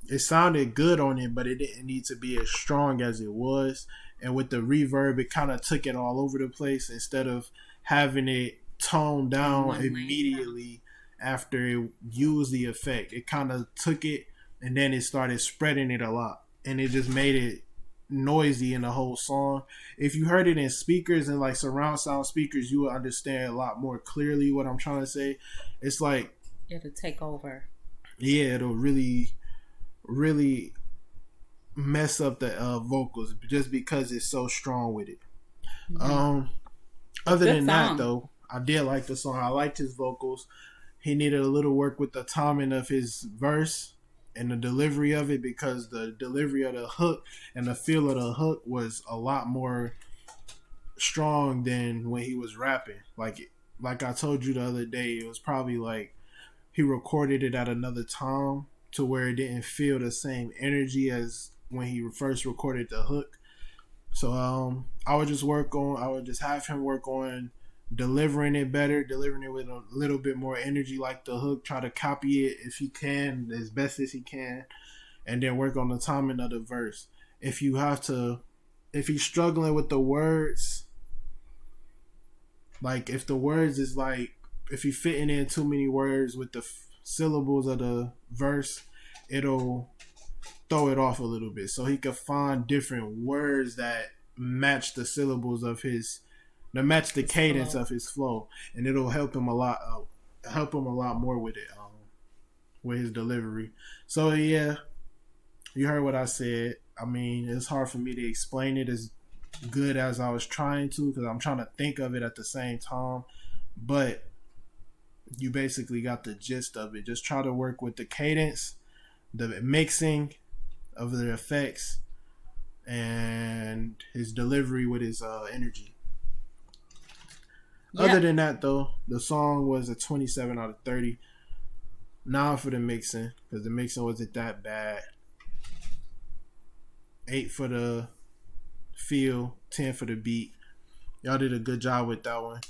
It sounded good on it, but it didn't need to be as strong as it was. And with the reverb, it kind of took it all over the place instead of having it toned down immediately after it used the effect. It kind of took it and then it started spreading it a lot. And it just made it noisy in the whole song. If you heard it in speakers and like surround sound speakers, you will understand a lot more clearly what I'm trying to say. It's like it'll take over. Yeah, it'll really mess up the vocals just because it's so strong with it. Mm-hmm. Other than that, though, I did like the song. I liked his vocals. He needed a little work with the timing of his verse and the delivery of it, because the delivery of the hook and the feel of the hook was a lot more strong than when he was rapping. Like I told you the other day, it was probably like he recorded it at another time to where it didn't feel the same energy as when he first recorded the hook. So I would just have him work on delivering it better, delivering it with a little bit more energy like the hook, try to copy it if he can, as best as he can, and then work on the timing of the verse. If he's struggling with the words, like if the words is like, if he's fitting in too many words with the syllables of the verse, it'll throw it off a little bit. So he could find different words that match the syllables of that match the cadence of his flow, and it'll help him a lot more with it, with his delivery. So yeah, you heard what I said. I mean, it's hard for me to explain it as good as I was trying to, because I'm trying to think of it at the same time, but you basically got the gist of it. Just try to work with the cadence, the mixing of the effects, and his delivery with his energy. Yeah. Other than that, though, the song was a 27 out of 30. 9 for the mixing, because the mixing wasn't that bad. 8 for the feel, 10 for the beat. Y'all did a good job with that one.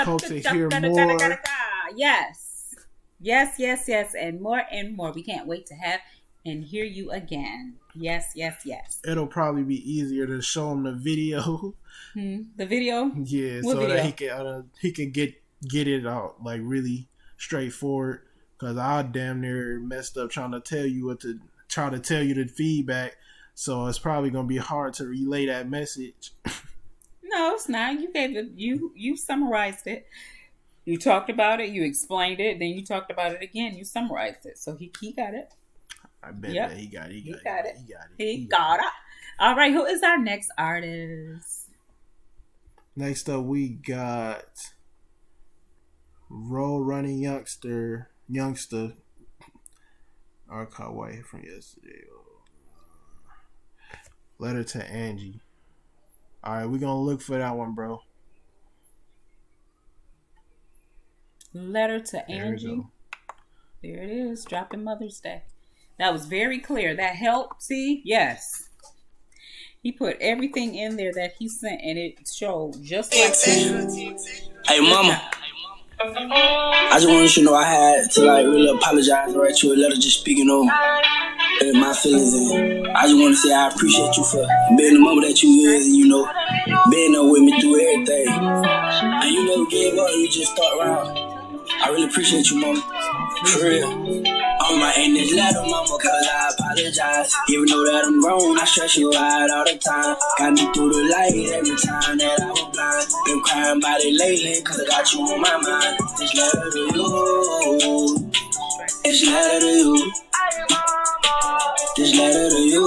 Hope to hear more. Yes, and more. We can't wait to have and hear you again. Yes. It'll probably be easier to show him the video. The video? Yeah, what so video? That he can get it out like really straightforward. Because I damn near messed up trying to tell you the feedback. So it's probably gonna be hard to relay that message. No, it's not. You gave it. You summarized it. You talked about it. You explained it. Then you talked about it again. You summarized it. So he got it. I bet that he got it. He got it. All right. Who is our next artist? Next up, we got Roll Running Youngster. I caught white from yesterday. Letter to Angie. All right, we're gonna look for that one, bro. Letter to Angie. There it is. Dropping Mother's Day. That was very clear. That helped. See? Yes. He put everything in there that he sent, and it showed just like that. Hey, mama. I just wanted you to know I had to really apologize and write you a letter just speaking on my feelings, and I just want to say I appreciate you for being the mama that you is, and being there with me through everything, and you never gave up, you just stuck around. I really appreciate you, mama, for real. I'm writing this letter, mama, cause I apologize. Even though that I'm grown, I stress you out all the time. Got me through the light every time that I was blind. Been crying about it lately, cause I got you on my mind. This letter to you. This letter to you. This letter to you.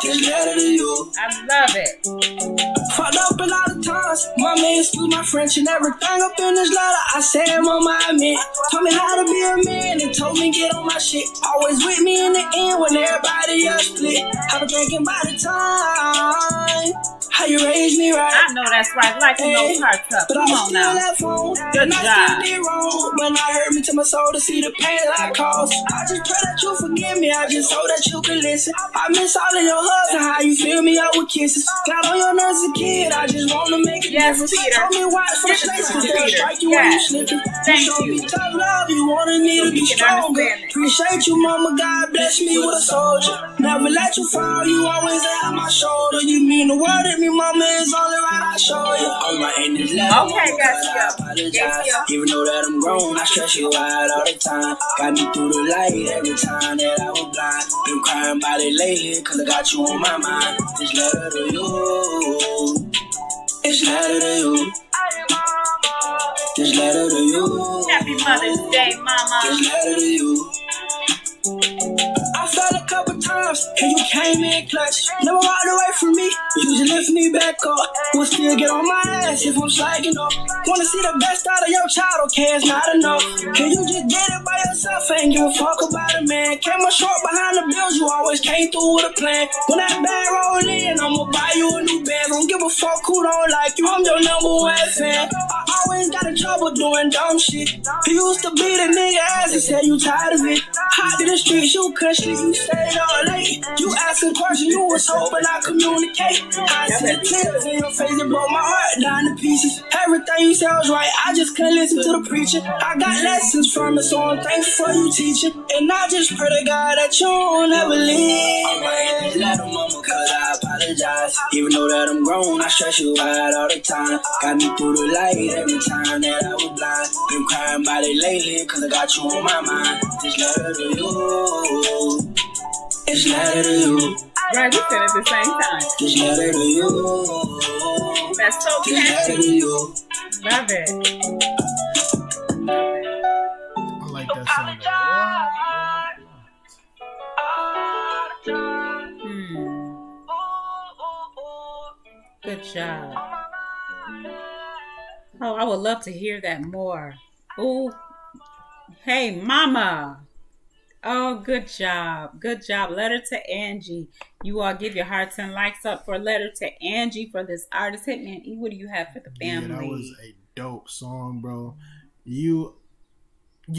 This letter to you. I love it. Fucked up a lot of times. Mama, excuse my French and everything up in this letter. I said, mama, I meant. Told me how to be a man and told me get on my shit. Always with me in the end when everybody else split. I've been thinking about the time. How you raised me right. I know that's right. Like those parts up. Come on now. Good job. I did wrong when I hurt me to my soul to see the pain that I caused. I just pray that you forgive me. I just hope that you can listen. I miss all of your hugs and how you fill me up with kisses. Got on your nerves as a kid. I just want to make it different. Tell me why it's frustrating. Cause they'll strike you when you slipping. You show me tough love. You wanted me to be stronger. Appreciate you, mama. God bless me with a soldier. Never let you fall. You always at my shoulder. You mean the world to me, mama. it's only right I show you. I'm right in this level, Okay, cause I guys. apologize. Even though that I'm grown, I stress you out all the time. Got me through the light every time that I was blind. Been crying about it lately, cause I got you on my mind. This letter to you. This letter to you. This letter to you. Happy Mother's Day, Mama. This letter to you. I fell a couple times, and you came in clutch. Never walked away from me, you just lift me back up. Will still get on my ass if I'm slacking up. Wanna see the best out of your child, okay, it's not enough. Can you just get it by yourself, ain't give a fuck about it, man. Came up short behind the bills, you always came through with a plan. When that bag roll in, I'ma buy you a new band. Don't give a fuck who don't like you, I'm your number one fan. I always got in trouble doing dumb shit. You used to beat a nigga ass and said you tired of it. Hot to the streets, you couldn't sleep, you stayed all late. You asked a question, you was hoping I communicate. I said tears in your face, it broke my heart down to pieces. Everything you said was right, I just couldn't listen to the preacher. I got lessons from it, so I'm thankful for you teaching. And I just pray to God that you won't ever leave. I'm writing this letter, mama, cause I apologize. Even though that I'm grown, I stress you out all the time. Got me through the light every time that I was blind. Been crying about it lately, cause I got you on my mind. This letter to you. This letter to you. Right, we said it at the same time. This letter to you. That's so This letter catchy. to you. Love it. I like that song. Good job. Oh, I would love to hear that more. Oh, hey, Mama. Oh, good job. Good job. Letter to Angie. You all give your hearts and likes up for Letter to Angie for this artist. Hitman E, what do you have for the family? Yeah, that was a dope song, bro. You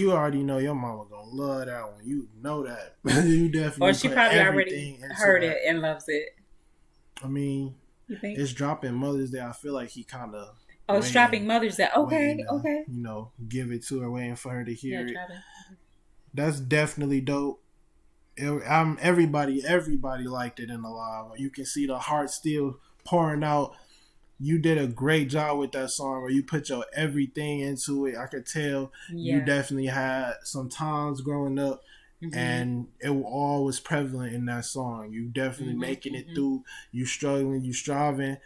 already know your mama gonna love that one. You know that. You definitely. Or she put probably already everything into heard that. it and loves it. I mean, You think? it's dropping Mother's Day. I feel like he kind of. Oh, it's dropping Mother's Day. Okay, okay. You know, give it to her, waiting for her to hear it. Try to. That's definitely dope. Everybody liked it in the live. You can see the heart still pouring out. You did a great job with that song where you put your everything into it. I could tell you definitely had some times growing up, and it all was prevalent in that song. You definitely making it through. You struggling, you striving.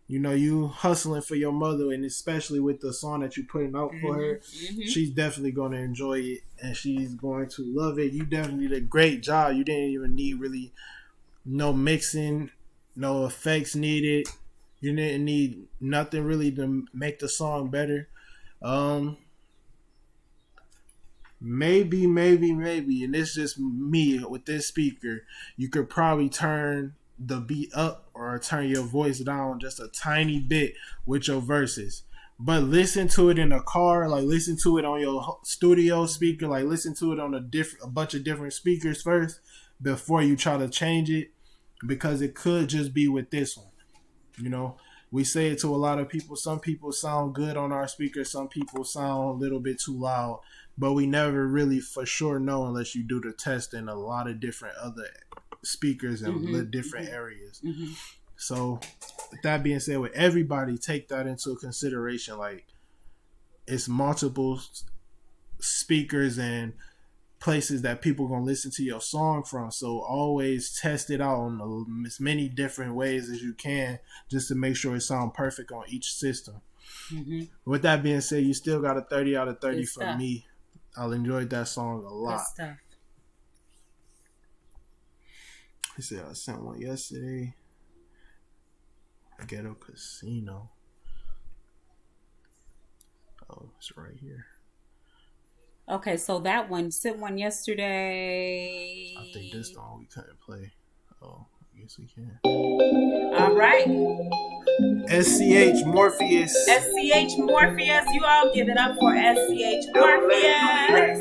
You know, you hustling for your mother, and especially with the song that you putting out for her, she's definitely going to enjoy it, and she's going to love it. You definitely did a great job. You didn't even need really no mixing, no effects needed. You didn't need nothing really to make the song better. Maybe, and it's just me with this speaker, you could probably turn the beat up or turn your voice down just a tiny bit with your verses. But listen to it in a car, like listen to it on your studio speaker, like listen to it on a bunch of different speakers first before you try to change it, because it could just be with this one. You know, we say it to a lot of people. Some people sound good on our speakers. Some people sound a little bit too loud, but we never really for sure know unless you do the test in a lot of different other speakers in different areas. So with that being said, with everybody, take that into consideration. Like, it's multiple speakers and places that people are going to listen to your song from. So always test it out on as many different ways as you can, just to make sure it sounds perfect on each system. With that being said, you still got a 30 out of 30 Good from stuff. me. I enjoyed that song a lot. Good stuff. He said I sent one yesterday. Ghetto Casino. Oh, it's right here. Okay, so that one, sent one yesterday. I think this one we couldn't play. Oh, I guess we can. All right. SCH Morpheus. SCH Morpheus. You all give it up for SCH Morpheus.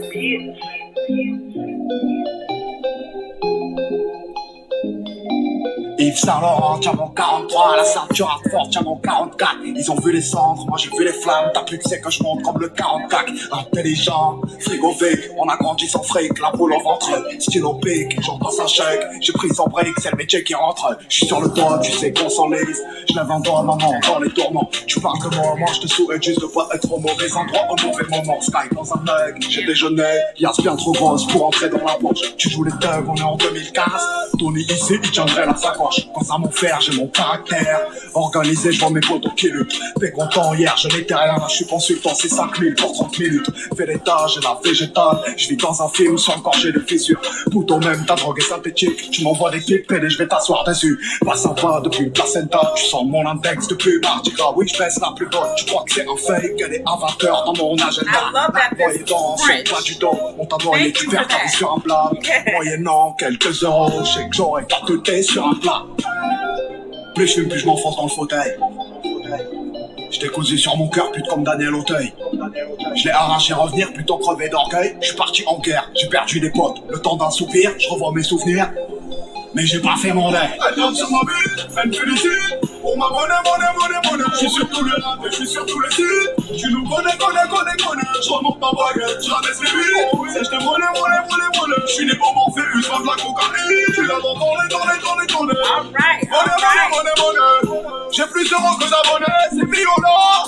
Yves Saint Laurent, tiens mon 43, la ceinture à fort, tiens mon 44. Ils ont vu les cendres, moi j'ai vu les flammes. T'as plus que c'est que je monte comme le 44. Intelligent, frigo V, on a grandi sans fric, la boule au ventre, stylo pique, j'entends un chèque. J'ai pris sans break, c'est le métier qui rentre. Je suis sur le toit, tu sais qu'on s'enlise. Je lève un doigt, maman, dans les tourments. Tu parles de moi, je te souhaite juste de pas être au mauvais endroit, au mauvais moment. Skype dans un mug, j'ai déjeuné, Yas bien trop grosse pour entrer dans la poche. Tu joues les thugs, on est en 2015. Tony ici, il tiendrait la sacoche. Quand ça m'en faire, j'ai mon caractère. Organisé, je vois mes potes qui luttent. T'es content, hier, je n'étais rien, je suis consultant, c'est 5000 pour 30 minutes. Fais l'étage et la végétale. Je vis dans un film, sans encore j'ai des fissures. Plutôt même, ta drogue est synthétique. Tu m'envoies des clips, et je vais t'asseoir dessus. Pas sympa depuis le placenta. Tu sens mon index depuis Mardi Gras. Oui, je baisse la plus bonne. Tu crois que c'est un fake? Elle est à 20h dans mon agenda. Voyez dans son plat du dos. On t'a envoyé du verre sur un plat. Moyennant quelques euros, je sais que j'aurais pas que t'es sur un plat. Plus je fume, plus je m'enfonce dans le fauteuil. J't'ai cousu sur mon cœur, pute comme Daniel Auteuil. Je l'ai arraché revenir, plutôt crevé d'orgueil. J'suis parti en guerre, j'ai perdu des potes. Le temps d'un soupir, je revois mes souvenirs. Mais j'ai pas fait mon deuil. Elle vient sur ma ville, elle me félicite. Pour ma monnaie. J'suis sur tous les lacs, j'suis sur tous les sites. Tu nous connais. J'remonte ma baguette, j'rabaisse les billes. C'est j't'ai volé. J'suis né pour Morpheus, vends de la cocaïne. Tu l'as dans les. Alright. Monnaie. J'ai plus d'euros que d'abonnés, c'est violent.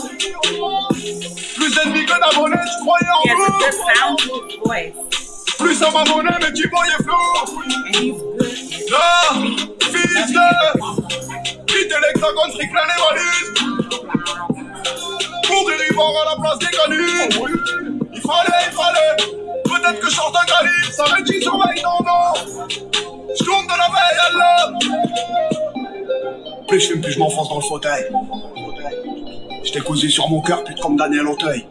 Plus d'ennemis que d'abonnés, tu croyais en He has a nous. good soundproof voice. Plus à ma monnaie, mais tu voyais flou. And he's good. Ah, fils de quitter l'hexagone, fric plein les valises. Courir Ivoire à la place des canines. Il fallait. Peut-être que je chante un calibre. Ça veut dire surveille, non. Je tourne de la veille à l'homme. Plus je fume, plus je m'enfonce dans le fauteuil. J't'ai cousu sur mon cœur, pute comme Daniel Auteuil.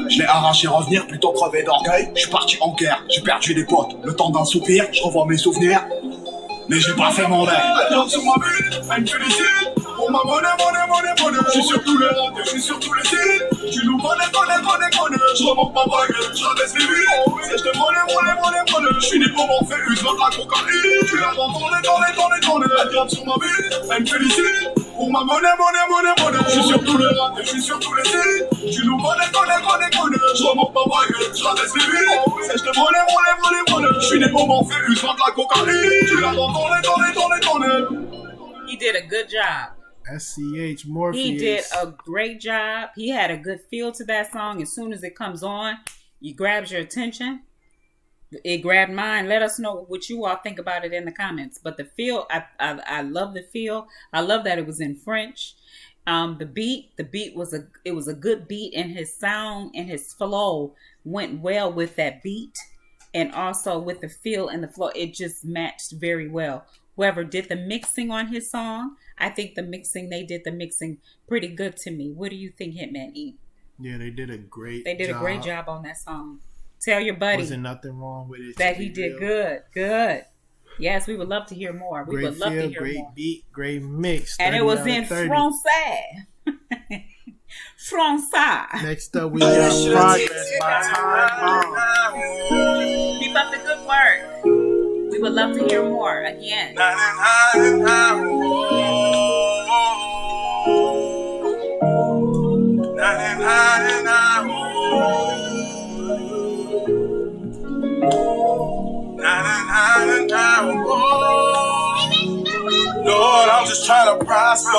Je l'ai arraché revenir, plutôt crevé d'orgueil. J'suis parti en guerre, j'ai perdu des potes. Le temps d'un soupir, je revois mes souvenirs. Mais j'ai pas fait mon deuil. Elle vient sur ma ville, elle me félicite. Pour ma monnaie. J'suis sur tous les lacs, j'suis sur tous les sites. Tu nous connais. J'remonte ma baguette, j'rabaisse les billes. C'est j't'ai volé. J'suis né pour Morpheus, vends de la cocaïne. Tu l'as dans les. Elle vient sur ma ville, elle me félicite. Pour ma monnaie. J'suis sur tous les lacs, j'suis sur tous les sites. Tu nous connais. J'remonte ma baguette, j'rabaisse les billes. C'est j't'ai volé. J'suis né pour Morpheus, vends de la cocaïne. Tu l'as dans les. He did a good job. SCH Morpheus. He did a great job. He had a good feel to that song. As soon as it comes on, it grabs your attention. It grabbed mine. Let us know what you all think about it in the comments. But the feel, I love the feel. I love that it was in French. The beat was a good beat, and his sound and his flow went well with that beat, and also with the feel and the flow. It just matched very well. Whoever did the mixing on his song, I think they did the mixing pretty good to me. What do you think, Hitman E? Yeah, they did a great a great job on that song. Tell your buddy. Wasn't nothing wrong with it. That he did good. Yes, we would love to hear more. We would love to hear more. Great beat, great mix. And it was in Francais. Francais. Next up, we got Progress by Time Bomb. Keep up the good work. We would love to hear more again. Lord, I'm just trying to prosper.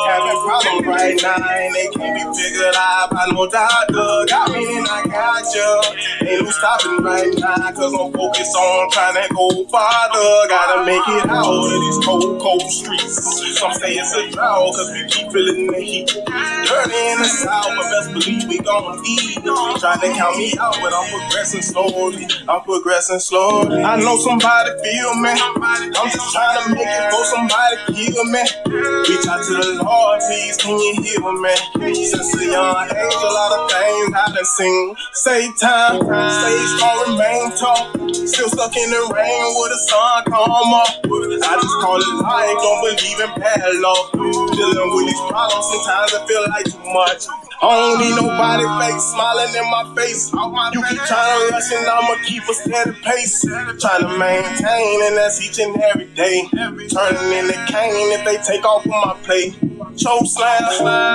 Having problems right now, and they can't be figured out by no doctor. Got me and I got you. Ain't no stopping right now, cause I'm focused on trying to go farther. Gotta make it out of these cold streets. Some say it's a drought, cause we keep feeling the heat. Dirty in the south, but best believe we gon' eat. Trying to count me out, but I'm progressing slowly. I know somebody feel me. I'm just trying to make it for somebody kill me. Reach out to the Lord, please, can you hear me? Since a young age, a lot of things I done seen. Save time, stay strong, remain tall. Still stuck in the rain with the sun come up. I just call it life, don't believe in bad luck. Dealing with these problems, sometimes I feel like too much. I don't need nobody fake smiling in my face. You keep trying to rush and I'ma keep a steady pace. Trying to maintain and that's each and every day. Turning into Kane if they take off on my plate. Choke slam,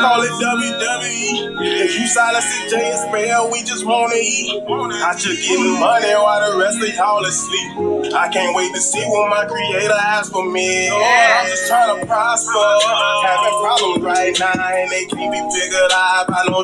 call it WWE. If you silence it, J and spell, we just wanna eat. I just getting money while the rest of y'all asleep. I can't wait to see what my creator has for me. I'm just trying to prosper. Having problems right now and they can't be figured out. I know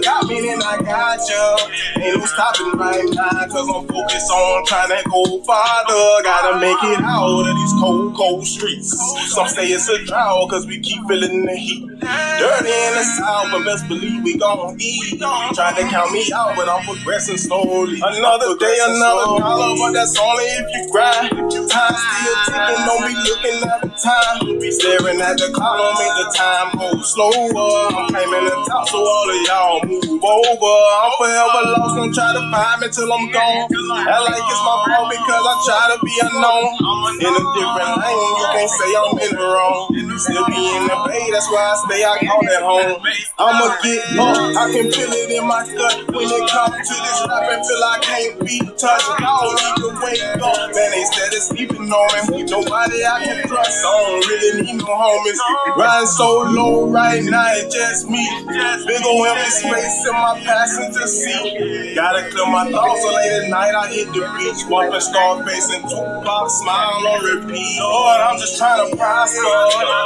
got me and I got you. Ain't no stopping right now, cause I'm focused on trying to go farther. Gotta make it out of these cold, cold streets. Some say it's a drought, cause we keep feeling the heat. Dirty in the south, but best believe we gon' eat. Trying to count me out, but I'm progressing slowly. Another day, another dollar, but that's only if you grind. Time still ticking, don't be looking at the time. Staring at the clock, don't make the time go slower. I'm claiming the top, so all of y'all move over. I'm forever lost, don't try to find me till I'm gone. Act like it's my fault because I try to be unknown. In a different lane, you can't say I'm in the wrong. Still be in the bay, that's why I stay, I call it home. I'ma get up, I can feel it in my gut. When it comes to this rap and feel I can't be touched. Y'all need to wake up, man, they instead of sleeping on me. Nobody I can trust, I don't really need no homies. Riding so low right now, it's just me. Big ol' empty space in my passenger seat. Gotta clear my thoughts, so late at night I hit the beach. Bumpin' Scarface and Tupac, smile on repeat. Lord, I'm just trying to prosper.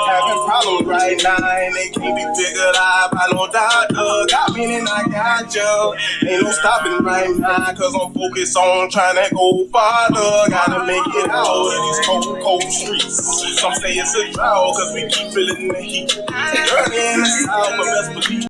Having problems right now and they can't be figured out by no doctor. Got me and I got you. Ain't no stopping right now, cause I'm focused on trying to go farther. Gotta make it out of these cold, cold streets. Some say it's a drought, cause we keep feeling the heat. Dirty in the south, but best believe.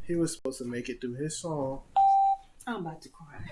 He was supposed to make it through his song. I'm about to cry.